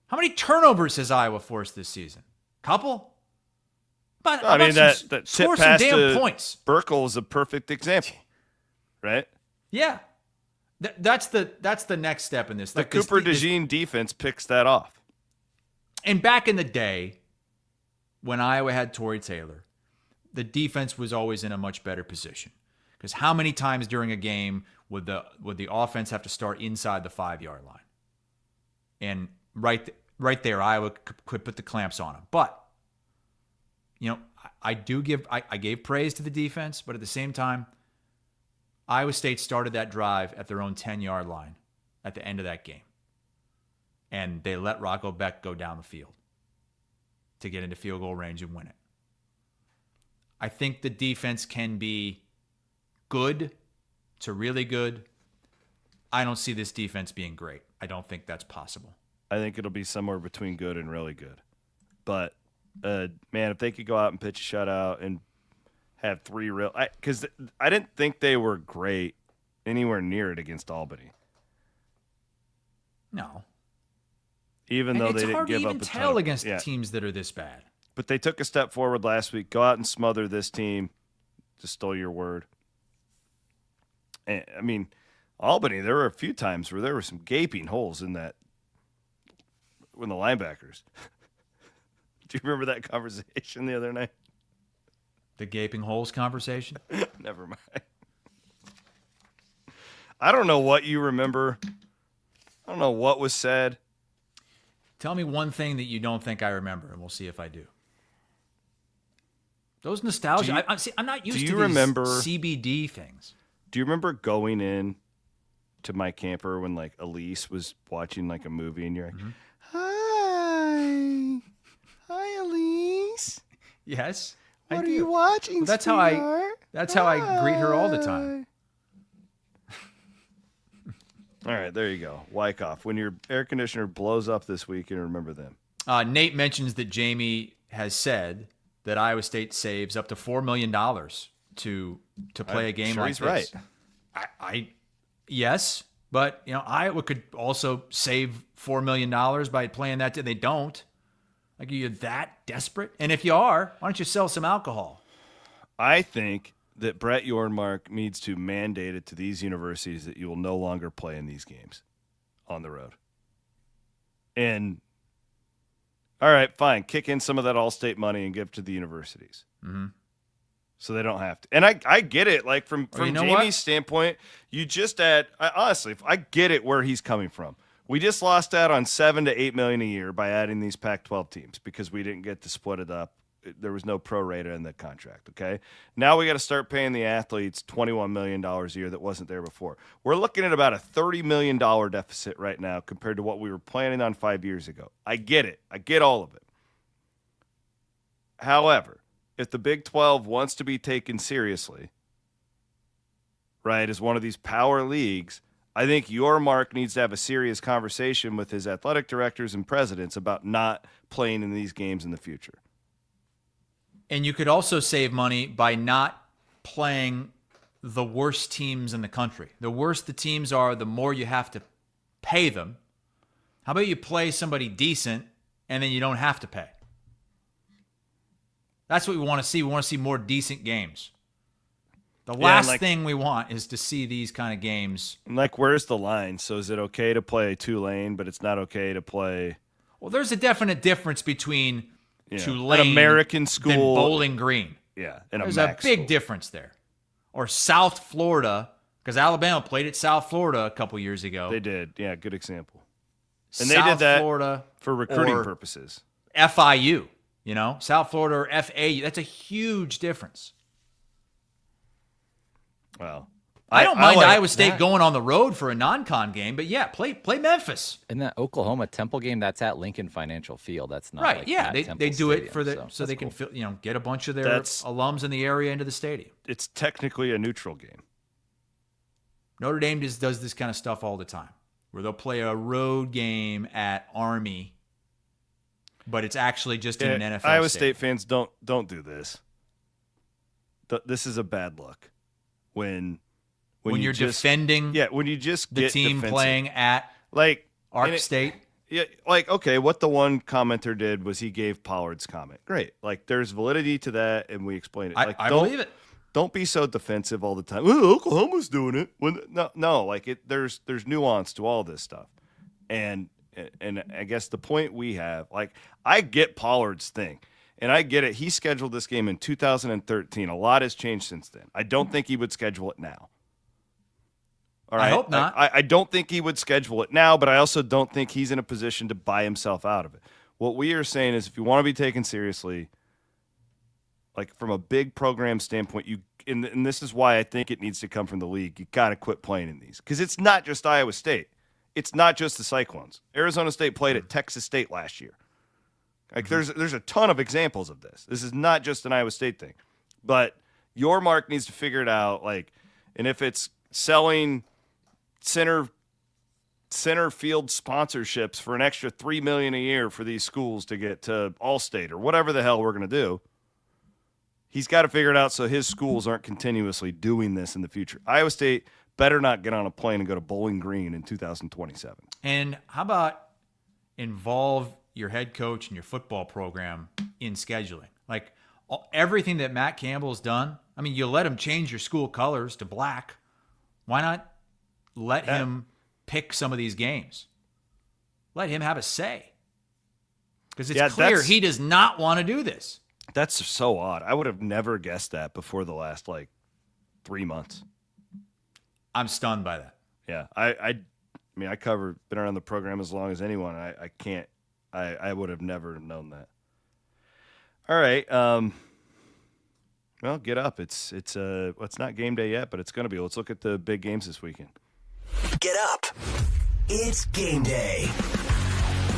How many turnovers has Iowa forced this season? Couple? But I mean, that score tip pass some damn to points. Burkle is a perfect example, right? Yeah. That's the next step in this. The Cooper DeJean defense picks that off. And back in the day, when Iowa had Torrey Taylor, the defense was always in a much better position. Because how many times during a game would the offense have to start inside the 5-yard line? And right there, Iowa could put the clamps on them. But, you know, I gave praise to the defense, but at the same time, Iowa State started that drive at their own 10-yard line at the end of that game. And they let Rocco Beck go down the field to get into field goal range and win it. I think the defense can be good to really good. I don't see this defense being great. I don't think that's possible. I think it'll be somewhere between good and really good. But, man, if they could go out and pitch a shutout and have 3 real because I didn't think they were great anywhere near it against Albany. No. Even though it's they didn't hard give to up even a tell ton against yeah. teams that are this bad. But they took a step forward last week. Go out and smother this team. Just stole your word. And, I mean, Albany, there were a few times where there were some gaping holes in that when the linebackers. Do you remember that conversation the other night? The gaping holes conversation? Never mind. I don't know what you remember. I don't know what was said. Tell me one thing that you don't think I remember, and we'll see if I do. Those nostalgia. I'm not used to these CBD things. Do you remember going in to my camper when like Elise was watching like a movie and you're like, hi, Elise. Yes. What are you watching? Well, that's how I greet her all the time. All right, there you go. Wyckoff. When your air conditioner blows up this week, you remember them. Nate mentions that Jamie has said that Iowa State saves up to $4 million to play a game sure like he's this. Right. Yes, but Iowa could also save $4 million by playing that. They don't. Like, are you that desperate? And if you are, why don't you sell some alcohol? I think that Brett Yormark needs to mandate it to these universities that you will no longer play in these games on the road. And, all right, fine, kick in some of that all-state money and give it to the universities. Mm-hmm. So they don't have to. And I get it. Like, from Jamie's standpoint, you just honestly, I get it where he's coming from. We just lost out on $7 to $8 million a year by adding these Pac-12 teams because we didn't get to split it up. There was no pro rata in the contract, okay? Now we got to start paying the athletes $21 million a year that wasn't there before. We're looking at about a $30 million deficit right now compared to what we were planning on 5 years ago. I get it. I get all of it. However, if the Big 12 wants to be taken seriously, right, as one of these power leagues, I think Yormark needs to have a serious conversation with his athletic directors and presidents about not playing in these games in the future. And you could also save money by not playing the worst teams in the country. The worse the teams are, the more you have to pay them. How about you play somebody decent and then you don't have to pay? That's what we want to see. We want to see more decent games. The last thing we want is to see these kind of games. Like, where's the line? So is it okay to play Tulane, but it's not okay to play? Well, there's a definite difference between Tulane, an American school, and Bowling Green. Yeah, there's a big difference there. Or South Florida, because Alabama played at South Florida a couple years ago. They did. Yeah, good example. And South they did that Florida for recruiting purposes. FIU, South Florida or FAU. That's a huge difference. Well, I don't mind Iowa State going on the road for a non-con game, but yeah, play Memphis. In that Oklahoma Temple game, that's at Lincoln Financial Field. That's not right. Like yeah, they do Stadium, it for so they can get a bunch of their alums in the area into the stadium. It's technically a neutral game. Notre Dame just does this kind of stuff all the time, where they'll play a road game at Army, but it's actually just in an NFL. Iowa stadium. State fans don't do this. This is a bad look. When you're defending when you just the get team defensive. playing at Ark State. Yeah, okay, what the one commenter did was he gave Pollard's comment. Great. Like, there's validity to that, and we explained it. Like, I believe it. Don't be so defensive all the time. Oh, Oklahoma's doing it. No, like there's nuance to all this stuff. And I guess the point we have, like, I get Pollard's thing. And I get it. He scheduled this game in 2013. A lot has changed since then. I don't think he would schedule it now. All right? I hope not. I don't think he would schedule it now, but I also don't think he's in a position to buy himself out of it. What we are saying is, if you want to be taken seriously, like from a big program standpoint, and this is why I think it needs to come from the league, you got to quit playing in these. Because it's not just Iowa State. It's not just the Cyclones. Arizona State played at Texas State last year. Like, there's a ton of examples of this. This is not just an Iowa State thing. But Yormark needs to figure it out. Like, and if it's selling center field sponsorships for an extra $3 million a year for these schools to get to All-State or whatever the hell we're going to do, He's got to figure it out so his schools aren't continuously doing this in the future. Iowa State better not get on a plane and go to Bowling Green in 2027. And how about involve your head coach and your football program in scheduling? Like everything that Matt Campbell's done. I mean, you let him change your school colors to black. Why not let him pick some of these games? Let him have a say. Because it's clear he does not want to do this. That's so odd. I would have never guessed that before the last 3 months. I'm stunned by that. Yeah, I mean, been around the program as long as anyone. I can't. I would have never known that. All right. Well, get up. It's not game day yet, but it's going to be. Let's look at the big games this weekend. Get up. It's game day.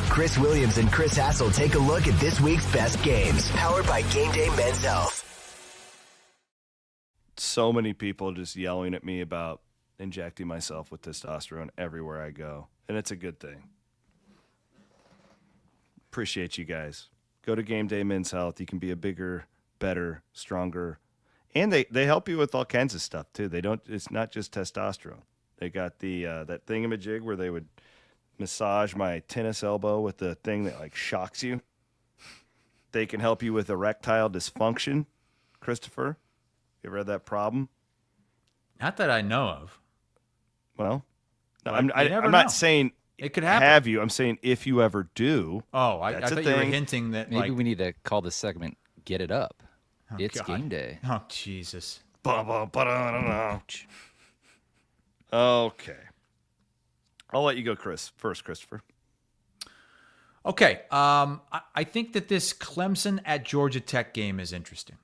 Chris Williams and Chris Hassel take a look at this week's best games. Powered by Game Day Men's Health. So many people just yelling at me about injecting myself with testosterone everywhere I go, and it's a good thing. Appreciate you guys. Go to Game Day Men's Health. You can be a bigger, better, stronger, and they help you with all kinds of stuff too. It's not just testosterone. They got the that thingamajig where they would massage my tennis elbow with the thing that shocks you. They can help you with erectile dysfunction. Christopher, you ever had that problem? Not that I know of. Well, no, But I'm not saying it could happen. Have you? I'm saying if you ever do. Oh, I thought you were hinting that Maybe we need to call this segment "Get It Up." It's God. game day. Oh, Jesus. Okay. I'll let you go, first, Christopher. Okay. I think that this Clemson at Georgia Tech game is interesting.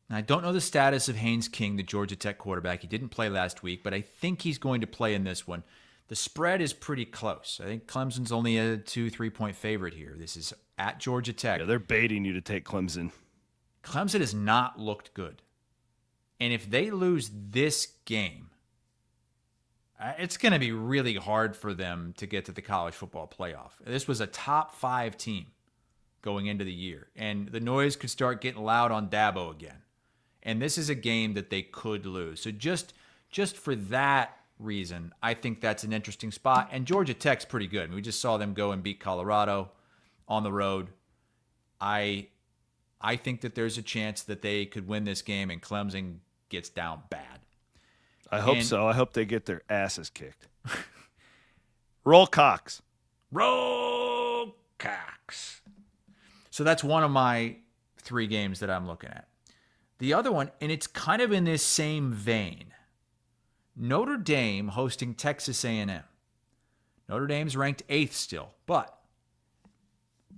Now, I don't know the status of Haynes King, the Georgia Tech quarterback. He didn't play last week, but I think he's going to play in this one. The spread is pretty close. I think Clemson's only a 2-3 point favorite here. This is at Georgia Tech. Yeah, they're baiting you to take Clemson. Clemson has not looked good. And if they lose this game, it's going to be really hard for them to get to the college football playoff. This was a top 5 team going into the year, and the noise could start getting loud on Dabo again. And this is a game that they could lose. So just for that reason, I think that's an interesting spot. And Georgia Tech's pretty good. I mean, we just saw them go and beat Colorado on the road. I think that there's a chance that they could win this game and Clemson gets down bad. I hope so. I hope they get their asses kicked. Roll Cox. Roll Cox. So that's one of my 3 games that I'm looking at. The other one, and it's kind of in this same vein, Notre Dame hosting Texas A&M. Notre Dame's ranked 8th still, but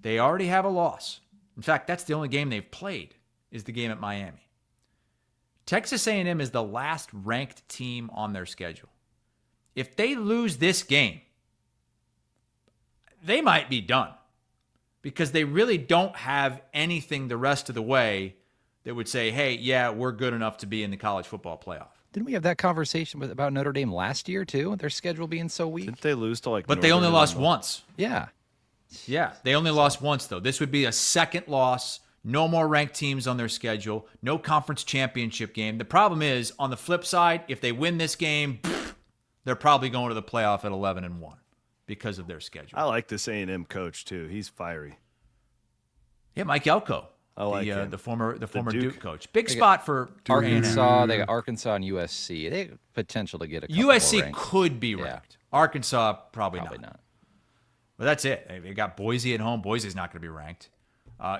they already have a loss. In fact, that's the only game they've played is the game at Miami. Texas A&M is the last ranked team on their schedule. If they lose this game, they might be done because they really don't have anything the rest of the way that would say, hey, yeah, we're good enough to be in the college football playoff. Didn't we have that conversation about Notre Dame last year too? Their schedule being so weak. Didn't they lose to But they only lost once. Yeah. Yeah, they only lost once, though. This would be a second loss. No more ranked teams on their schedule. No conference championship game. The problem is, on the flip side, if they win this game, they're probably going to the playoff at 11-1 because of their schedule. I like this A&M coach, too. He's fiery. Yeah, Mike Elko. I like him. The former Duke coach. Big spot for Arkansas. They got Arkansas and USC. They have potential to get a couple USC more ranked. could be ranked. Yeah. Arkansas probably not. But that's it. They got Boise at home. Boise's not going to be ranked.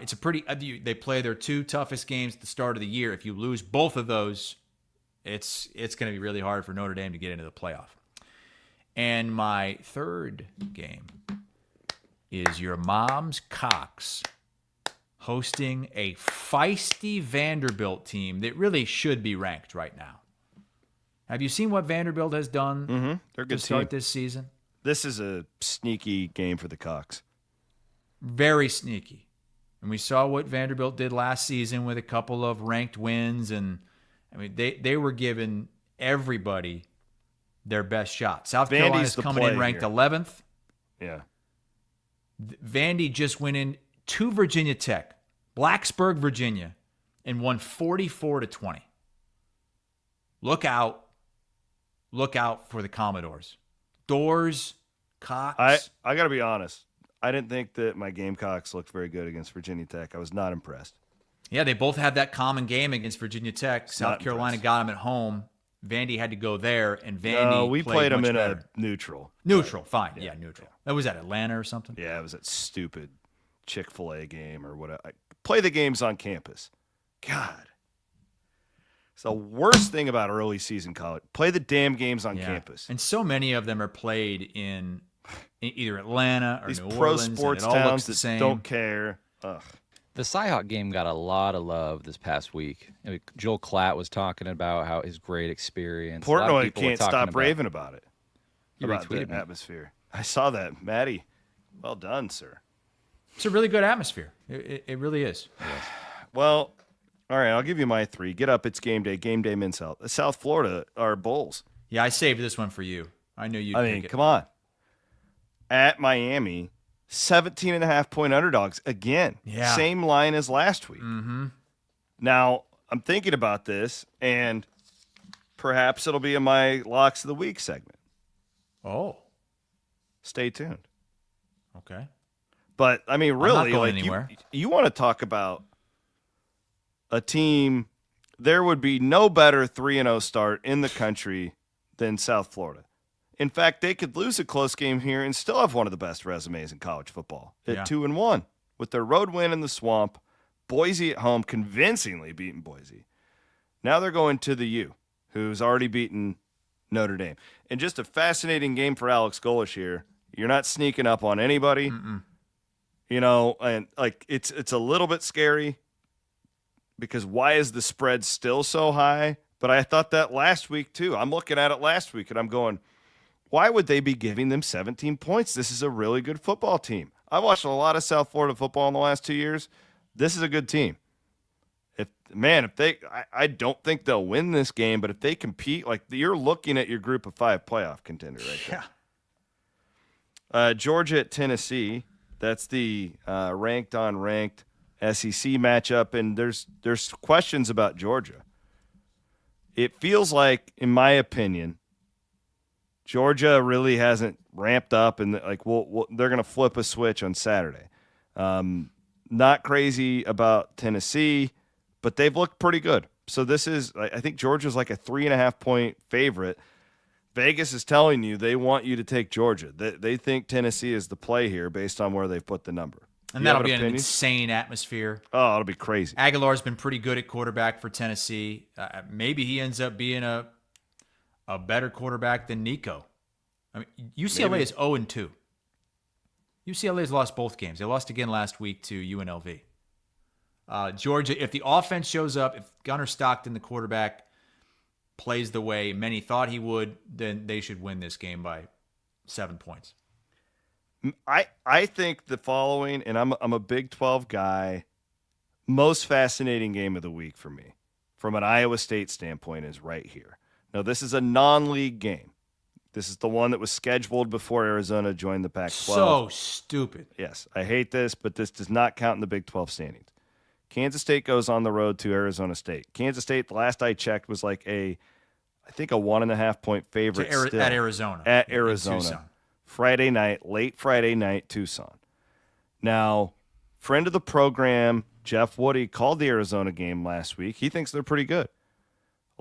It's a pretty. They play their 2 toughest games at the start of the year. If you lose both of those, it's going to be really hard for Notre Dame to get into the playoff. And my third game is your mom's Cox hosting a feisty Vanderbilt team that really should be ranked right now. Have you seen what Vanderbilt has done They're a good to start team. this season? This is a sneaky game for the Cox. Very sneaky. And we saw what Vanderbilt did last season with a couple of ranked wins. And, I mean, they were giving everybody their best shot. South Carolina's coming in ranked 11th. Yeah. Vandy just went in to Virginia Tech, Blacksburg, Virginia, and won 44-20. Look out for the Commodores. Doors, Cox. I got to be honest. I didn't think that my Gamecocks looked very good against Virginia Tech. I was not impressed. Yeah, they both had that common game against Virginia Tech. South Carolina got them at home. Vandy had to go there, and Vandy we played them in better. a neutral. Neutral, fine. Yeah, neutral. That was at Atlanta or something? Yeah, it was that stupid Chick-fil-A game or whatever. Play the games on campus. God. It's the worst thing about early season college. Play the damn games on campus. And so many of them are played in either Atlanta or These New pro Orleans. sports and it all towns looks the that same. don't care. Ugh. The Cyhawk game got a lot of love this past week. I mean, Joel Klatt was talking about how his great experience. Portnoy can't stop raving about it. You About the retweeted me. atmosphere. I saw that. Maddie, well done, sir. It's a really good atmosphere. It really is. Well, all right, I'll give you my 3. Get up, it's game day. Game day Mid-South. South Florida are Bulls. Yeah, I saved this one for you. I knew you'd pick it. Come on. At Miami, 17.5-point underdogs again. Yeah. Same line as last week. Mm-hmm. Now, I'm thinking about this, and perhaps it'll be in my Locks of the Week segment. Oh, Stay tuned. okay. But, I mean, not really, going like anywhere. you want to talk about a team, there would be no better 3-0 start in the country than South Florida. In fact, they could lose a close game here and still have one of the best resumes in college football at 2-1 with their road win in the Swamp, Boise at home, convincingly beating Boise. Now they're going to the U, who's already beaten Notre Dame. And just a fascinating game for Alex Golish here. You're not sneaking up on anybody. You know, and like it's a little bit scary because why is the spread still so high? But I thought that last week too. I'm looking at it last week and I'm going, why would they be giving them 17 points? This is a really good football team. I watched a lot of South Florida football in the last 2 years. This is a good team. I don't think they'll win this game, but if they compete, like you're looking at your group of 5 playoff contender right there. Georgia at Tennessee. That's the ranked on ranked SEC matchup, and there's questions about Georgia. It feels like, in my opinion, Georgia really hasn't ramped up, and like they're going to flip a switch on Saturday. Not crazy about Tennessee, but they've looked pretty good. So this is, I think Georgia's like a 3.5-point favorite. Vegas is telling you they want you to take Georgia. They think Tennessee is the play here based on where they've put the number. And that'll be an insane atmosphere. Oh, it'll be crazy. Aguilar's been pretty good at quarterback for Tennessee. Maybe he ends up being a better quarterback than Nico. I mean, UCLA is 0-2. UCLA has lost both games. They lost again last week to UNLV. Georgia, if the offense shows up, if Gunnar Stockton, the quarterback, plays the way many thought he would, then they should win this game by 7 points. I think the following, and I'm a Big 12 guy, most fascinating game of the week for me from an Iowa State standpoint is right here. Now, this is a non-league game. This is the one that was scheduled before Arizona joined the Pac-12. So stupid. Yes, I hate this, but this does not count in the Big 12 standings. Kansas State goes on the road to Arizona State. Kansas State, the last I checked, was like I think a 1.5-point favorite still. At Arizona. At Arizona. Friday night, late Friday night, Tucson. Now, friend of the program, Jeff Woody, called the Arizona game last week. He thinks they're pretty good.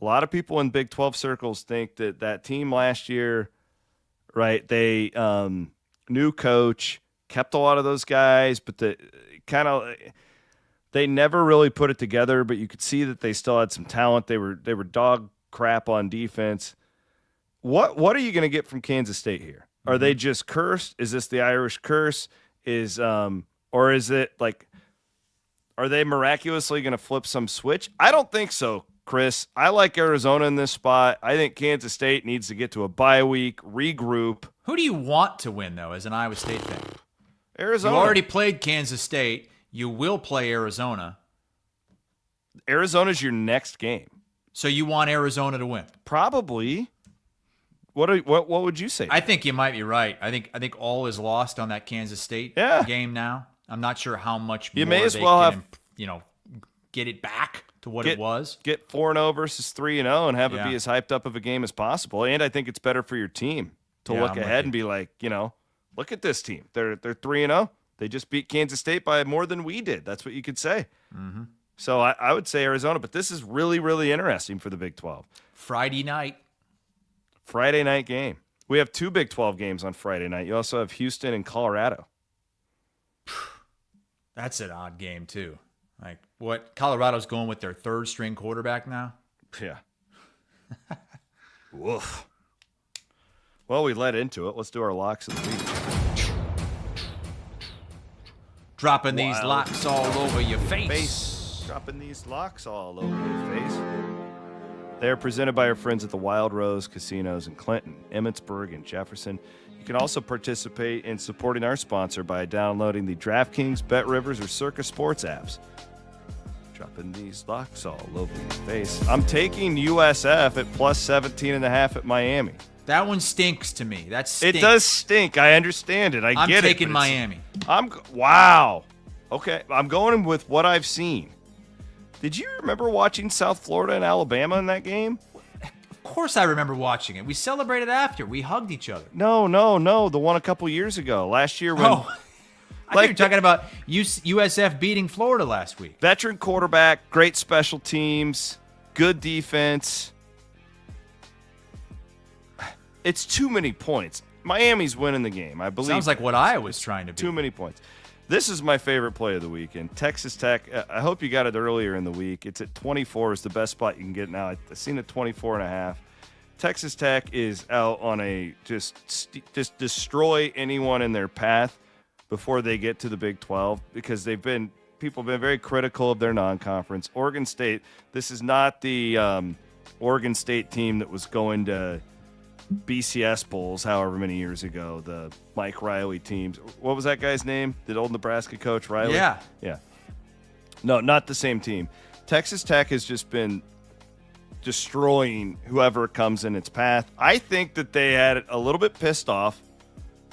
A lot of people in Big 12 circles think that team last year, right, they new coach, kept a lot of those guys, but they never really put it together, but you could see that they still had some talent. They were dog crap on defense. What are you going to get from Kansas State here? Are they just cursed? Is this the Irish curse? Or is it like, are they miraculously going to flip some switch? I don't think so, Chris. I like Arizona in this spot. I think Kansas State needs to get to a bye week, regroup. Who do you want to win, though, as an Iowa State fan? Arizona. You already played Kansas State. You will play Arizona. Arizona's your next game. So you want Arizona to win? Probably. What would you say? I think you might be right. I think all is lost on that Kansas State game now. I'm not sure how much more may as they well can, get it back. to what it was. Get 4-0 versus 3-0 and have it Yeah. be as hyped up of a game as possible. And I think it's better for your team to look I'm with ahead you. and be like, look at this team. They're 3-0. They just beat Kansas State by more than we did. That's what you could say. Mm-hmm. So I would say Arizona, but this is really, really interesting for the Big 12. Friday night. Friday night game. We have 2 Big 12 games on Friday night. You also have Houston and Colorado. That's an odd game, too. Like, what? Colorado's going with their third-string quarterback now? Yeah. Woof. Well, we led into it. Let's do our locks of the week. Dropping these Wild. locks all over your face. Dropping these locks all over your face. They're presented by our friends at the Wild Rose Casinos in Clinton, Emmitsburg, and Jefferson. You can also participate in supporting our sponsor by downloading the DraftKings, BetRivers, or Circus Sports apps. Dropping these locks all over your face. I'm taking USF at plus 17.5 at Miami. That one stinks to me. That stinks. It does stink. I understand it. I'm get it. taking but Miami. Wow. Okay, I'm going with what I've seen. Did you remember watching South Florida and Alabama in that game? Of course I remember watching it. We celebrated after. We hugged each other. No. The one a couple years ago. Last year when I thought you were talking about USF beating Florida last week. veteran quarterback, great special teams, good defense. It's too many points. Miami's winning the game, I believe. Sounds like what I was trying to be. Too many points. This is my favorite play of the weekend. Texas Tech. I hope you got it earlier in the week. It's at 24 is the best spot you can get now. I've seen it 24.5. Texas Tech is out on a just destroy anyone in their path before they get to the Big 12 because people have been very critical of their non-conference. Oregon State. This is not the Oregon State team that was going to BCS Bowls however many years ago, the Mike Riley teams. What was that guy's name? The old Nebraska coach, Riley? Yeah. No, not the same team. Texas Tech has just been destroying whoever comes in its path. I think that they had a little bit pissed off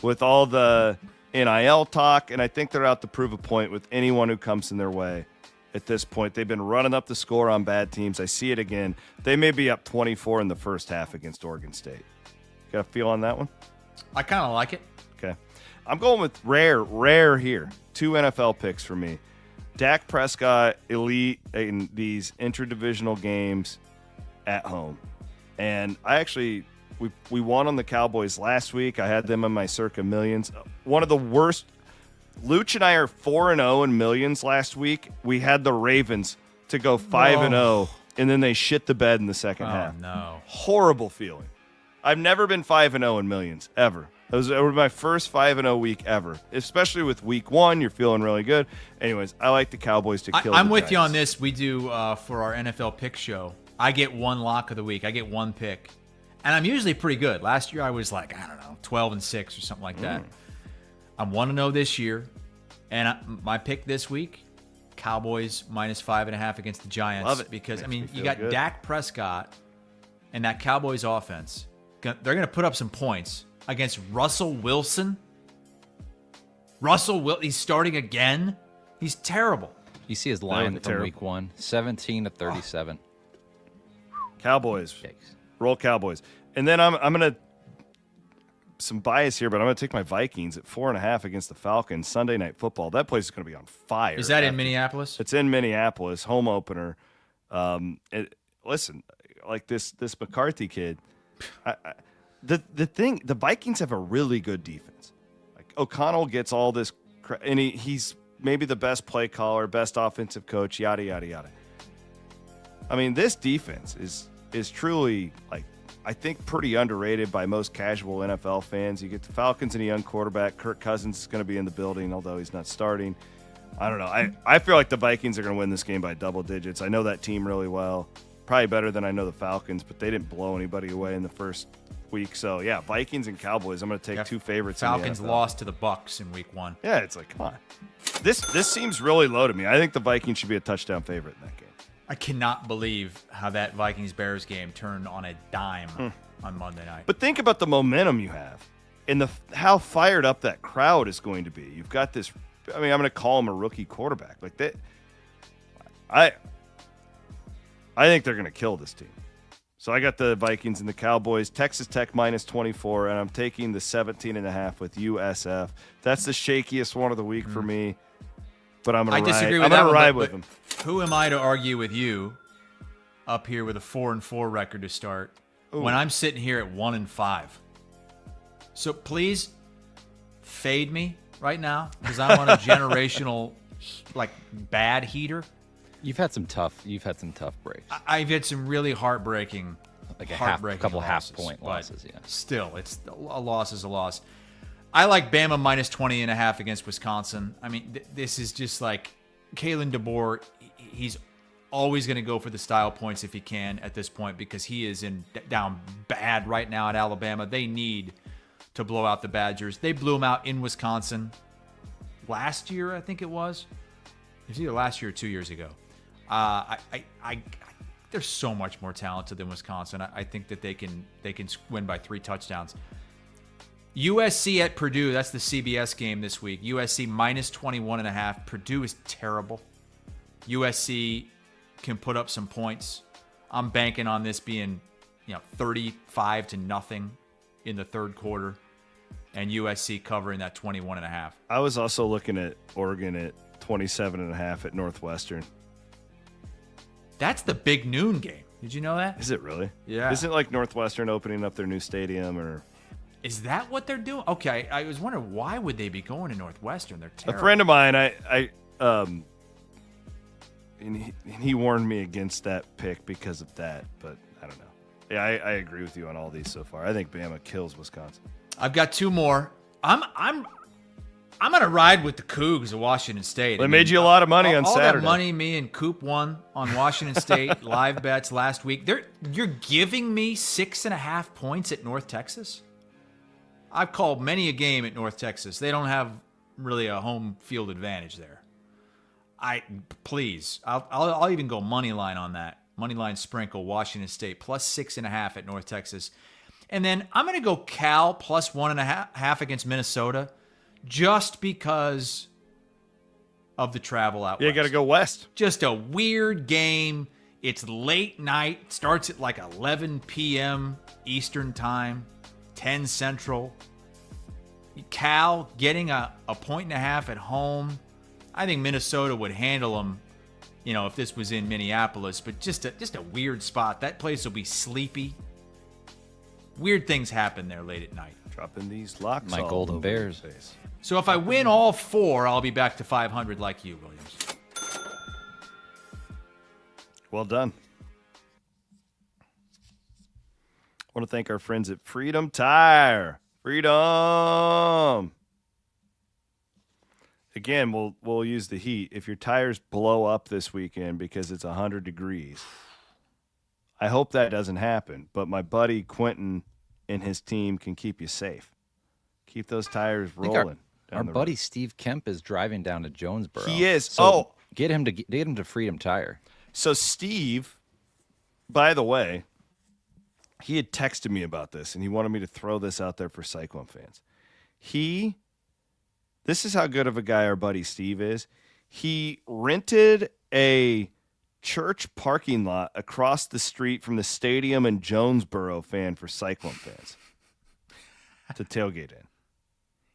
with all the NIL talk, and I think they're out to prove a point with anyone who comes in their way. At this point, they've been running up the score on bad teams. I see it again. They may be up 24 in the first half against Oregon State. Got a feel on that one? I kind of like it. Okay. I'm going with rare here. 2 NFL picks for me. Dak Prescott, elite in these interdivisional games at home. And we won on the Cowboys last week. I had them in my circa millions. One of the worst. Luch and I are 4-0 in millions last week. We had the Ravens to go 5-0, and then they shit the bed in the second half. Oh, no. Horrible feeling. I've never been 5-0 in millions, ever. It was my first 5-0 week ever, especially with week 1. You're feeling really good. Anyways, I like the Cowboys to kill I'm the with you on Giants. this. We do, for our NFL pick show, I get one lock of the week. I get one pick. And I'm usually pretty good. Last year I was like, 12-6 or something like that. I'm 1-0 this year. And my pick this week, Cowboys minus 5.5 against the Giants. Love it. Because, Makes me you feel got good. Dak Prescott and that Cowboys offense. They're going to put up some points against Russell Wilson. He's starting again. He's terrible. You see his line was from terrible. week 1, 17-37. Cowboys. Yikes. Roll Cowboys. And then I'm going to some bias here, but I'm going to take my Vikings at 4.5 against the Falcons. Sunday Night Football. That place is going to be on fire. Is that in after- Minneapolis? It's in Minneapolis, home opener. Listen, like this McCarthy kid. The Vikings have a really good defense. Like O'Connell gets all this, and he's maybe the best play caller, best offensive coach, yada yada yada. I mean, this defense is truly I think pretty underrated by most casual NFL fans. You get the Falcons and a young quarterback. Kirk Cousins is going to be in the building, although he's not starting. I don't know. I feel like the Vikings are going to win this game by double digits. I know that team really well. Probably better than I know the Falcons, but they didn't blow anybody away in the first week. So, yeah, Vikings and Cowboys. I'm going to take 2 favorites. Falcons in the NFL. lost to the Bucks in week 1. Yeah, it's like, come on. This seems really low to me. I think the Vikings should be a touchdown favorite in that game. I cannot believe how that Vikings-Bears game turned on a dime on Monday night. But think about the momentum you have and how fired up that crowd is going to be. You've got this. I mean, I'm going to call him a rookie quarterback. Like that. I think they're going to kill this team. So I got the Vikings and the Cowboys. Texas Tech minus 24, and I'm taking the 17.5 with USF. That's the shakiest one of the week for me. But I'm going to ride. disagree with I'm that going to one, ride but with them. Who am I to argue with you up here with a 4-4 record to start when I'm sitting here at 1-5? So please fade me right now because I'm on a generational bad heater. You've had some tough breaks. I've had some really heartbreaking, Like heartbreaking couple losses, half-point but losses, yeah. Still, a loss is a loss. I like Bama minus 20.5 against Wisconsin. I mean, this is just like Kalen DeBoer. He's always going to go for the style points if he can at this point because he is down bad right now at Alabama. They need to blow out the Badgers. They blew them out in Wisconsin last year, I think it was. It was either last year or 2 years ago. They're so much more talented than Wisconsin. I think that they can win by 3 touchdowns. USC at Purdue, that's the CBS game this week. USC minus 21.5. Purdue is terrible. USC can put up some points. I'm banking on this being, 35-0 in the third quarter, and USC covering that 21.5. I was also looking at Oregon at 27.5 at Northwestern. That's the big noon game. Did you know that? Is it really? Yeah. Isn't it like Northwestern opening up their new stadium or? Is that what they're doing? Okay, I was wondering why would they be going to Northwestern? They're terrible. A friend of mine, and he warned me against that pick because of that, but I don't know. Yeah, I agree with you on all these so far. I think Bama kills Wisconsin. I've got 2 more. I'm gonna ride with the Cougs of Washington State. They made you a lot of money on all Saturday. That money me and Coop won on Washington State live bets last week. You're giving me 6.5 points at North Texas. I've called many a game at North Texas. They don't have really a home field advantage there. I'll even go money line on that. Money line sprinkle Washington State plus 6.5 at North Texas. And then I'm going to go Cal plus 1.5 against Minnesota just because of the travel out west. You got to go west. Just a weird game. It's late night. Starts at like 11 p.m. Eastern time, 10 Central. Cal getting a 1.5 at home. I think Minnesota would handle them, if this was in Minneapolis. But just a weird spot. That place will be sleepy. Weird things happen there late at night. Dropping these locks. My all Golden over Bears. the face. So if I win all 4, I'll be back to 500 like you, Williams. Well done. I want to thank our friends at Freedom Tire. Freedom. Again, we'll use the heat. If your tires blow up this weekend because it's 100 degrees, I hope that doesn't happen. But my buddy Quentin and his team can keep you safe. Keep those tires rolling. Our buddy Steve Kemp is driving down to Jonesboro. He is. So get him to Freedom Tire. So Steve, by the way, he had texted me about this, and he wanted me to throw this out there for Cyclone fans. This is how good of a guy our buddy Steve is. He rented a church parking lot across the street from the stadium in Jonesboro for Cyclone fans to tailgate in.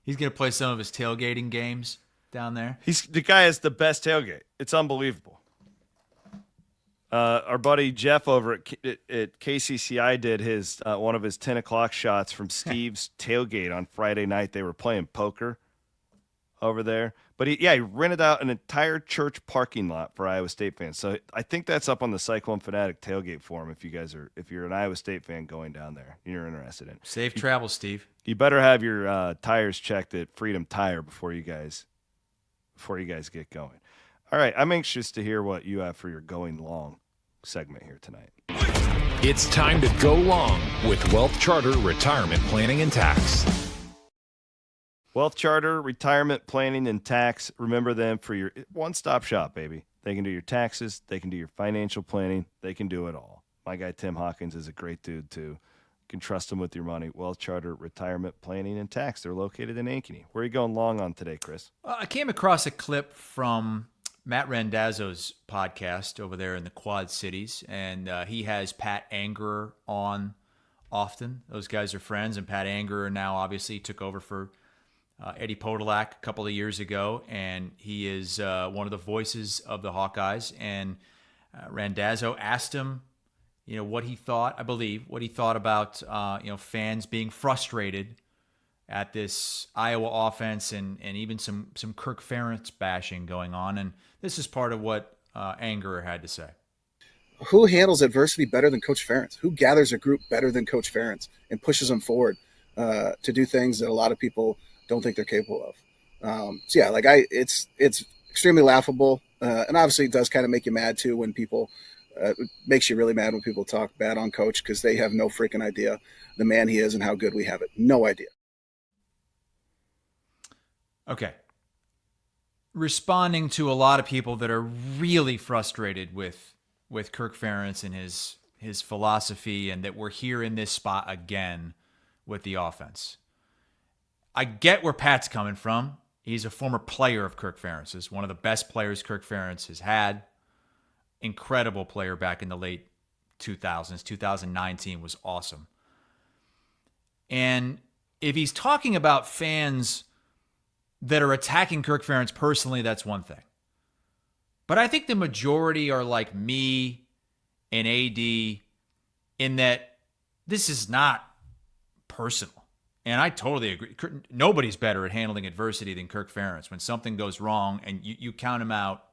He's going to play some of his tailgating games down there. The guy has the best tailgate. It's unbelievable. Our buddy Jeff over at KCCI did his one of his 10 o'clock shots from Steve's tailgate on Friday night. They were playing poker over there. But he rented out an entire church parking lot for Iowa State fans. So I think that's up on the Cyclone Fanatic tailgate forum if you're an Iowa State fan going down there, you're interested in. Safe travel, Steve. You better have your tires checked at Freedom Tire before you guys get going. All right, I'm anxious to hear what you have for your going long segment here tonight. It's time to go long with Wealth Charter Retirement Planning and Tax. Wealth Charter, retirement planning, and tax. Remember them for your one-stop shop, baby. They can do your taxes. They can do your financial planning. They can do it all. My guy Tim Hawkins is a great dude, too. You can trust him with your money. Wealth Charter, retirement planning, and tax. They're located in Ankeny. Where are you going long on today, Chris? I came across a clip from Matt Randazzo's podcast over there in the Quad Cities, and he has Pat Angerer on often. Those guys are friends, and Pat Angerer now obviously took over for Eddie Podolak a couple of years ago, and he is one of the voices of the Hawkeyes. And Randazzo asked him, what he thought about fans being frustrated at this Iowa offense and even some Kirk Ferentz bashing going on. And this is part of what Angerer had to say. Who handles adversity better than Coach Ferentz? Who gathers a group better than Coach Ferentz and pushes them forward to do things that a lot of people don't think they're capable of? It's extremely laughable. And obviously it does kind of make you mad too when people it makes you really mad when people talk bad on Coach, because they have no freaking idea the man he is and how good we have it. No idea. Okay. Responding to a lot of people that are really frustrated with Kirk Ferentz and his philosophy, and that we're here in this spot again with the offense. I get where Pat's coming from. He's a former player of Kirk Ferentz's, one of the best players Kirk Ferentz has had. Incredible player back in the late 2000s. 2019 was awesome. And if he's talking about fans that are attacking Kirk Ferentz personally, that's one thing. But I think the majority are like me and AD in that this is not personal. And I totally agree. Nobody's better at handling adversity than Kirk Ferentz. When something goes wrong and you count him out,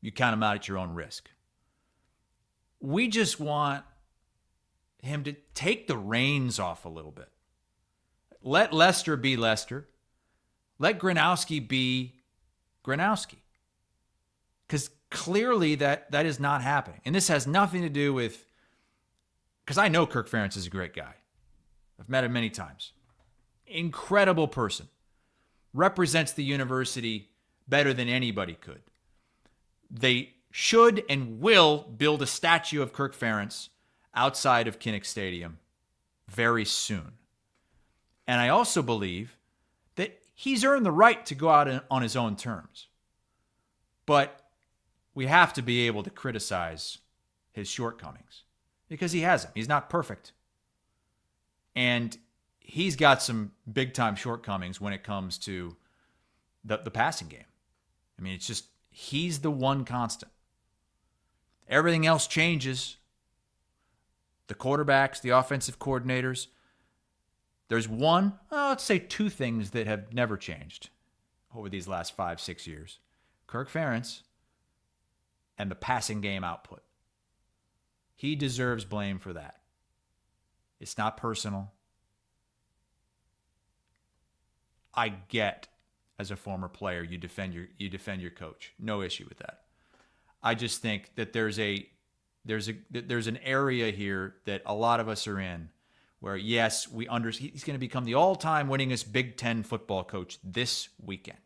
at your own risk. We just want him to take the reins off a little bit. Let Lester be Lester. Let Gronowski be Gronowski. Because clearly that is not happening. And this has nothing to do with, because I know Kirk Ferentz is a great guy. I've met him many times. Incredible person. Represents the university better than anybody could. They should and will build a statue of Kirk Ferentz outside of Kinnick Stadium very soon. And I also believe that he's earned the right to go out on his own terms. But we have to be able to criticize his shortcomings because he has them. He's not perfect. And he's got some big-time shortcomings when it comes to the passing game. I mean, it's just, he's the one constant. Everything else changes. The quarterbacks, the offensive coordinators. There's let's say two things that have never changed over these last 5-6 years. Kirk Ferentz and the passing game output. He deserves blame for that. It's not personal. I get, as a former player, you defend your coach. No issue with that. I just think that there's an area here that a lot of us are in where, yes, he's going to become the all-time winningest Big Ten football coach this weekend.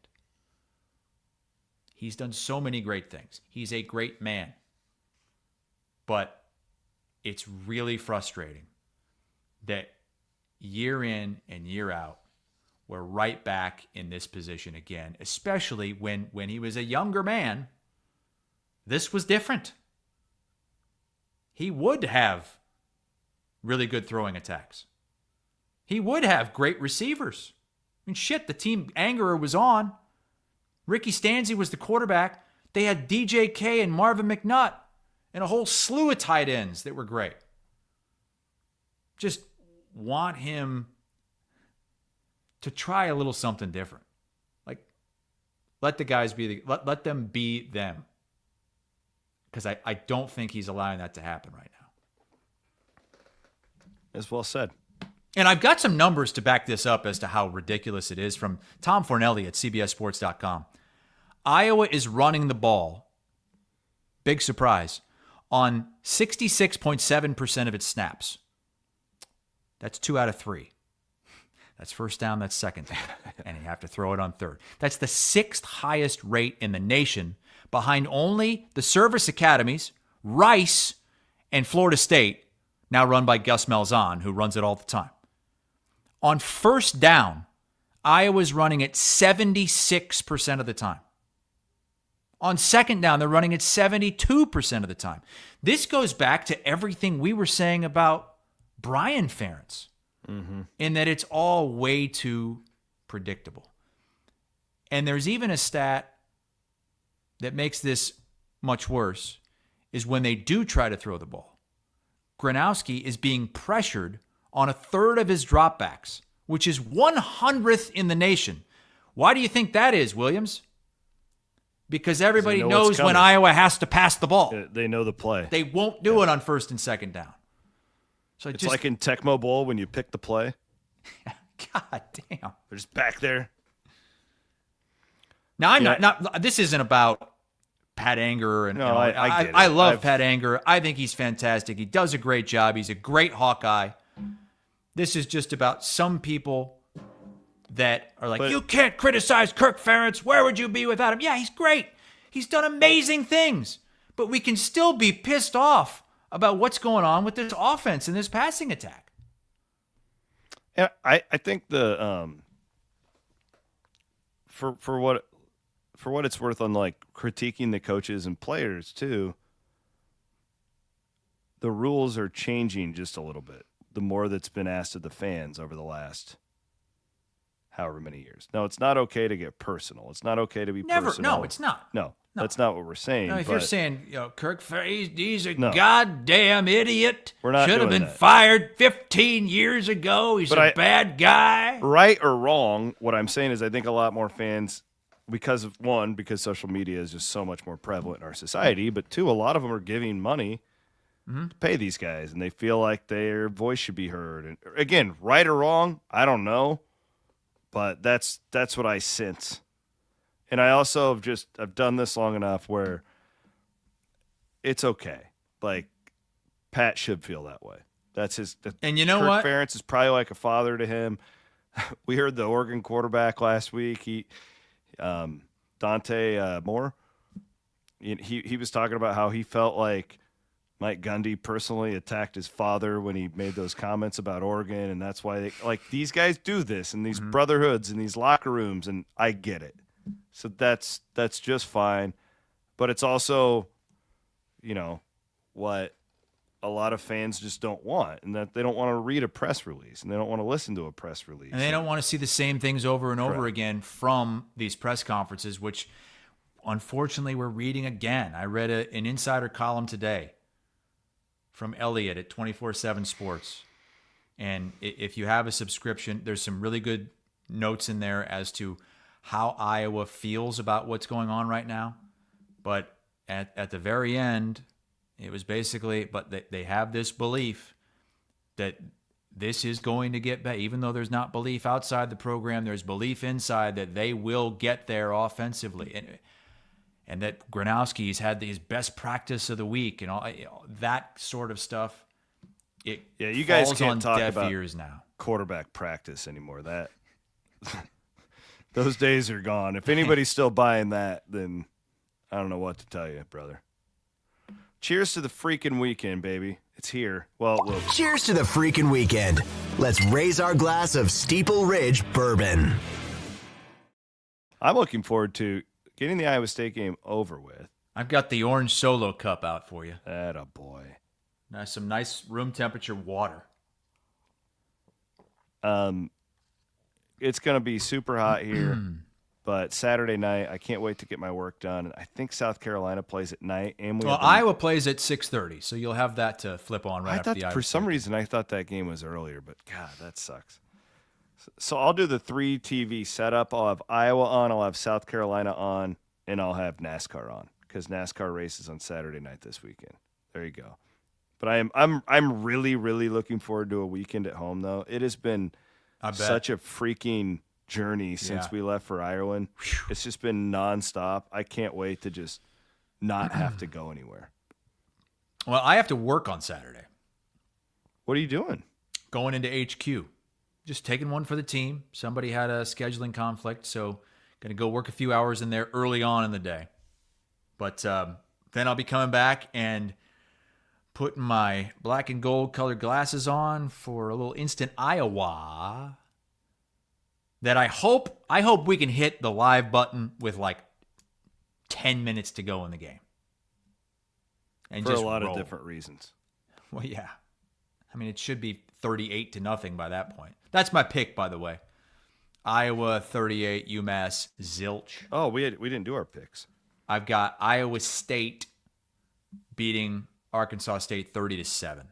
He's done so many great things. He's a great man. But it's really frustrating that year in and year out, we're right back in this position again, especially when he was a younger man. This was different. He would have really good throwing attacks. He would have great receivers. I mean, shit, the team Angerer was on. Ricky Stanzi was the quarterback. They had DJK and Marvin McNutt and a whole slew of tight ends that were great. Just want him to try a little something different. Like, let the guys let them be them. Because I don't think he's allowing that to happen right now. As well said. And I've got some numbers to back this up as to how ridiculous it is from Tom Fornelli at CBSSports.com. Iowa is running the ball, big surprise, on 66.7% of its snaps. That's 2 out of 3. That's first down, that's second down. And you have to throw it on third. That's the 6th highest rate in the nation, behind only the service academies, Rice, and Florida State, now run by Gus Malzahn, who runs it all the time. On first down, Iowa's running it 76% of the time. On second down, they're running it 72% of the time. This goes back to everything we were saying about Brian Ferentz, in that it's all way too predictable. And there's even a stat that makes this much worse, is when they do try to throw the ball. Gronowski is being pressured on a third of his dropbacks, which is 100th in the nation. Why do you think that is, Williams? Because everybody knows when Iowa has to pass the ball. They know the play. They won't do it on first and second down. So it's like in Tecmo Bowl when you pick the play. God damn. They're just back there. Now, I'm not this isn't about Pat Anger. And, no, I get it. I love Pat Anger. I think he's fantastic. He does a great job. He's a great Hawkeye. This is just about some people that are like, you can't criticize Kirk Ferentz. Where would you be without him? Yeah, he's great. He's done amazing things. But we can still be pissed off about what's going on with this offense and this passing attack. Yeah, I think the for what it's worth on like critiquing the coaches and players too, the rules are changing just a little bit. The more that's been asked of the fans over the last however many years. No, it's not okay to get personal. It's not okay to be personal. No, it's not. No, that's not what we're saying. No, if you're saying, Kirk Ferentz, he's a goddamn idiot. We're not should have doing been that. fired 15 years ago. He's a bad guy. Right or wrong, what I'm saying is I think a lot more fans, because social media is just so much more prevalent in our society, but two, a lot of them are giving money to pay these guys, and they feel like their voice should be heard. And again, right or wrong, I don't know, but that's what I sense. And I also I've done this long enough where it's okay. Like, Pat should feel that way. That's his. And you know Kirk what? Ferentz is probably like a father to him. We heard the Oregon quarterback last week. Dante Moore. He was talking about how he felt like Mike Gundy personally attacked his father when he made those comments about Oregon, and that's why these guys do this in these brotherhoods in these locker rooms, and I get it. So that's just fine, but it's also, what a lot of fans just don't want, and that they don't want to read a press release, and they don't want to listen to a press release, and they don't want to see the same things over and over again from these press conferences, which unfortunately we're reading again. I read an insider column today from Elliott at 24/7 Sports, and if you have a subscription, there's some really good notes in there as to how Iowa feels about what's going on right now. But at the very end, it was basically, but they have this belief that this is going to get better. Even though there's not belief outside the program, there's belief inside that they will get there offensively. And that Gronowski's had his best practice of the week and all that sort of stuff. You guys can't talk deaf about ears now. Quarterback practice anymore. That those days are gone. If anybody's still buying that, then I don't know what to tell you, brother. Cheers to the freaking weekend, baby. It's here. Well, cheers to the freaking weekend. Let's raise our glass of Steeple Ridge bourbon. I'm looking forward to getting the Iowa State game over with. I've got the orange Solo cup out for you. Atta boy. Now some nice room temperature water. It's going to be super hot here, but Saturday night, I can't wait to get my work done. I think South Carolina plays at night. And Iowa plays at 6:30, so you'll have that to flip on right after the Iowa For some reason, I thought that game was earlier, but God, that sucks. So I'll do the 3 TV setup. I'll have Iowa on, I'll have South Carolina on, and I'll have NASCAR on because NASCAR races on Saturday night this weekend. There you go. But I'm really, really looking forward to a weekend at home, though. It has been such a freaking journey since we left for Ireland. It's just been nonstop. I can't wait to just not have to go anywhere. Well, I have to work on Saturday. What are you doing? Going into HQ. Just taking one for the team. Somebody had a scheduling conflict, so going to go work a few hours in there early on in the day. But then I'll be coming back and putting my black and gold colored glasses on for a little instant Iowa that I hope we can hit the live button with like 10 minutes to go in the game. And For just a lot roll. of different reasons. Well, yeah. I mean, it should be 38-0 by that point. That's my pick, by the way. Iowa 38, UMass zilch. Oh, we didn't do our picks. I've got Iowa State beating Arkansas State 30-7.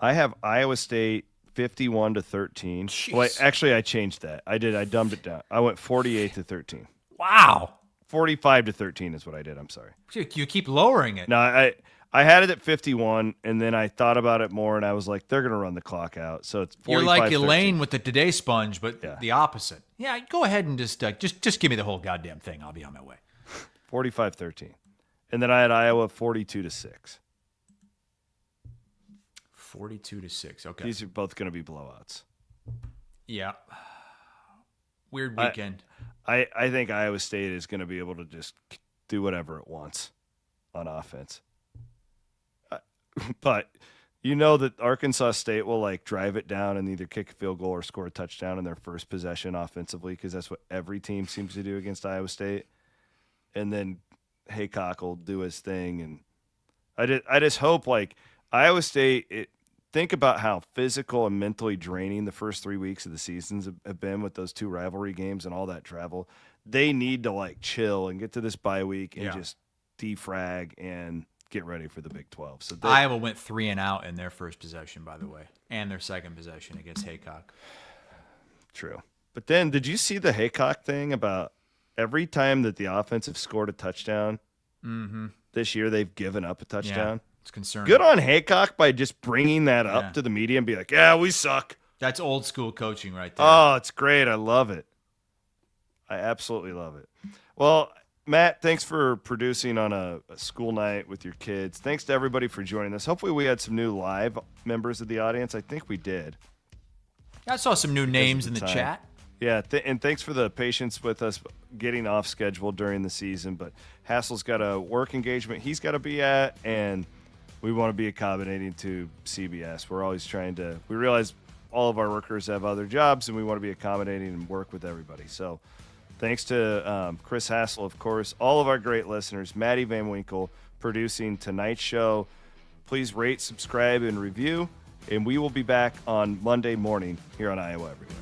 I have Iowa State 51-13. Jeez. Wait, actually, I changed that. I dumbed it down. I went 48-13. Wow. 45-13 is what I did. I'm sorry. You keep lowering it. No, I had it at 51, and then I thought about it more, and I was like, they're going to run the clock out. So it's 45-13. You're like Elaine with the Today Sponge, but Yeah. the opposite. Yeah, go ahead and just give me the whole goddamn thing. I'll be on my way. 45-13. And then I had Iowa 42-6. 42-6. Okay. These are both going to be blowouts. Yeah. Weird weekend. I think Iowa State is going to be able to just do whatever it wants on offense. But you know that Arkansas State will like drive it down and either kick a field goal or score a touchdown in their first possession offensively, because that's what every team seems to do against Iowa State. And then Haycock will do his thing. And I just hope, like, Iowa State, think about how physical and mentally draining the first 3 weeks of the seasons have been with those two rivalry games and all that travel. They need to, like, chill and get to this bye week and just defrag and get ready for the Big 12. So Iowa went 3 and out in their first possession, by the way, and their second possession against Haycock. True. But then did you see the Haycock thing about every time that the offense have scored a touchdown this year, they've given up a touchdown? Yeah, it's concerning. Good on Haycock by just bringing that up to the media and be like, yeah, we suck. That's old school coaching right there. Oh, it's great. I love it. I absolutely love it. Well, Matt, thanks for producing on a school night with your kids. Thanks to everybody for joining us. Hopefully we had some new live members of the audience. I think we did. I saw some new names in the chat. Yeah, and thanks for the patience with us getting off schedule during the season. But Hassel's got a work engagement he's got to be at, and we want to be accommodating to CBS. We're always trying to – we realize all of our workers have other jobs, and we want to be accommodating and work with everybody. So thanks to Chris Hassel, of course, all of our great listeners, Maddie Van Winkle producing tonight's show. Please rate, subscribe, and review, and we will be back on Monday morning here on Iowa Everywhere.